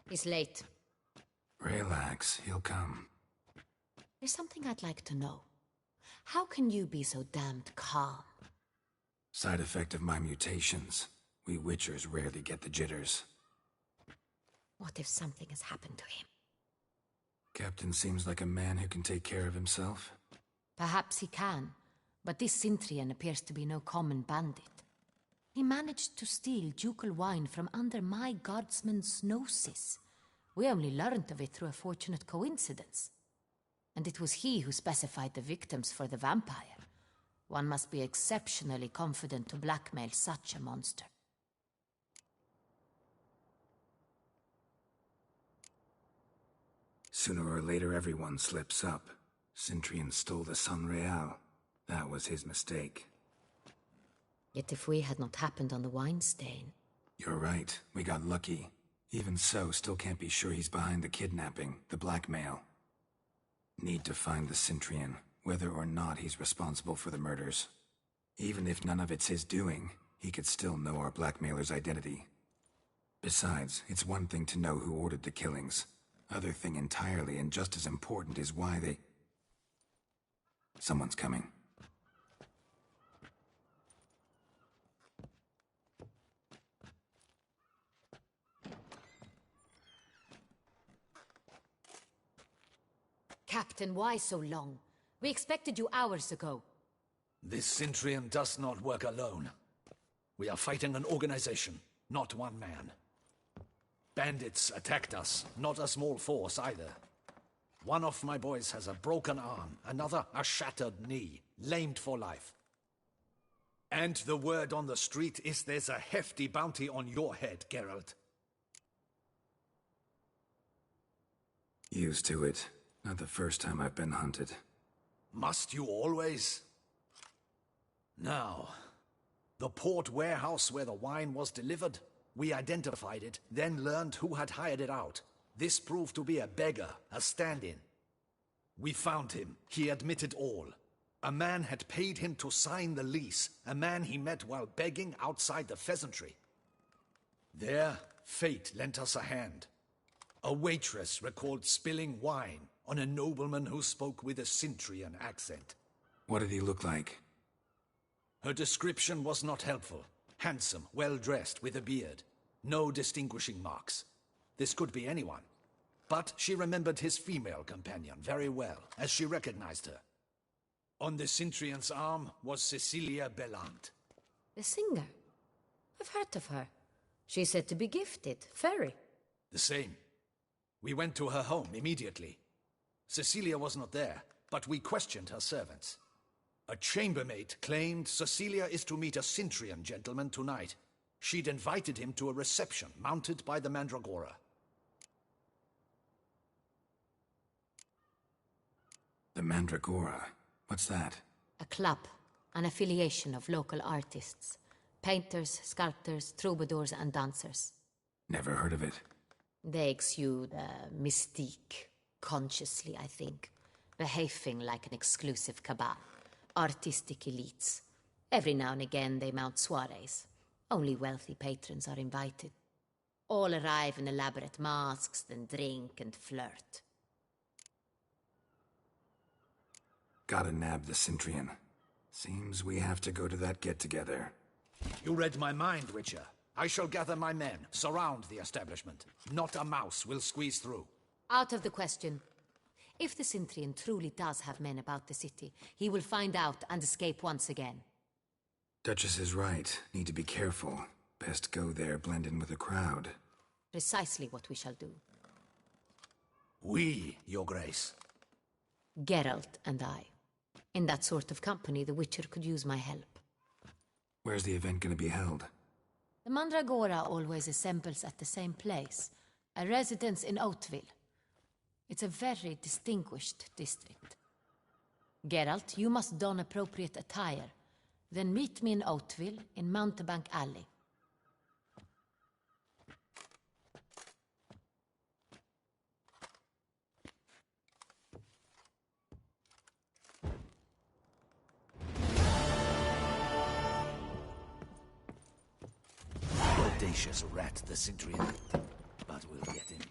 He's late. Relax, he'll come. There's something I'd like to know. How can you be so damned calm? Side effect of my mutations. We Witchers rarely get the jitters. What if something has happened to him? Captain seems like a man who can take care of himself. Perhaps he can, but this Cintrian appears to be no common bandit. He managed to steal ducal wine from under my guardsman's noses. We only learned of it through a fortunate coincidence. And it was he who specified the victims for the vampire. One must be exceptionally confident to blackmail such a monster. Sooner or later everyone slips up. Cintrian stole the Sun Real. That was his mistake. Yet if we had not happened on the wine stain... You're right, we got lucky. Even so, still can't be sure he's behind the kidnapping, the blackmail. Need to find the Cintrian, whether or not he's responsible for the murders. Even if none of it's his doing, he could still know our blackmailer's identity. Besides, it's one thing to know who ordered the killings. Other thing entirely, and just as important, is why they... Someone's coming. Captain, why so long? We expected you hours ago. This Cintrian does not work alone. We are fighting an organization, not one man. Bandits attacked us, not a small force either. One of my boys has a broken arm, another a shattered knee, lamed for life. And the word on the street is there's a hefty bounty on your head, Geralt. Used to it. Not the first time I've been hunted. Must you always? Now, the port warehouse where the wine was delivered, we identified it, then learned who had hired it out. This proved to be a beggar, a stand-in. We found him. He admitted all. A man had paid him to sign the lease, a man he met while begging outside the pheasantry. There, fate lent us a hand. A waitress recalled spilling wine on a nobleman who spoke with a Cintrian accent. What did he look like? Her description was not helpful. Handsome, well-dressed, with a beard. No distinguishing marks. This could be anyone. But she remembered his female companion very well, as she recognized her. On the Cintrian's arm was Cecilia Bellant. The singer? I've heard of her. She's said to be gifted, fairy. The same. We went to her home immediately. Cecilia was not there, but we questioned her servants. A chambermaid claimed Cecilia is to meet a Cintrian gentleman tonight. She'd invited him to a reception mounted by the Mandragora. The Mandragora? What's that? A club, an affiliation of local artists. Painters, sculptors, troubadours and dancers. Never heard of it. They exude mystique, consciously, I think. Behaving like an exclusive cabal. Artistic elites. Every now and again they mount soirees. Only wealthy patrons are invited. All arrive in elaborate masks, then drink and flirt. Gotta nab the Cintrian. Seems we have to go to that get-together. You read my mind, Witcher. I shall gather my men, surround the establishment. Not a mouse will squeeze through. Out of the question. If the Cintrian truly does have men about the city, he will find out and escape once again. Duchess is right. Need to be careful. Best go there, blend in with the crowd. Precisely what we shall do. We, Your Grace. Geralt and I. In that sort of company, the Witcher could use my help. Where's the event gonna be held? The Mandragora always assembles at the same place, a residence in Oatville. It's a very distinguished district. Geralt, you must don appropriate attire. Then meet me in Oatville, in Mountebank Alley. Audacious rat, the Cintrian. But we'll get him.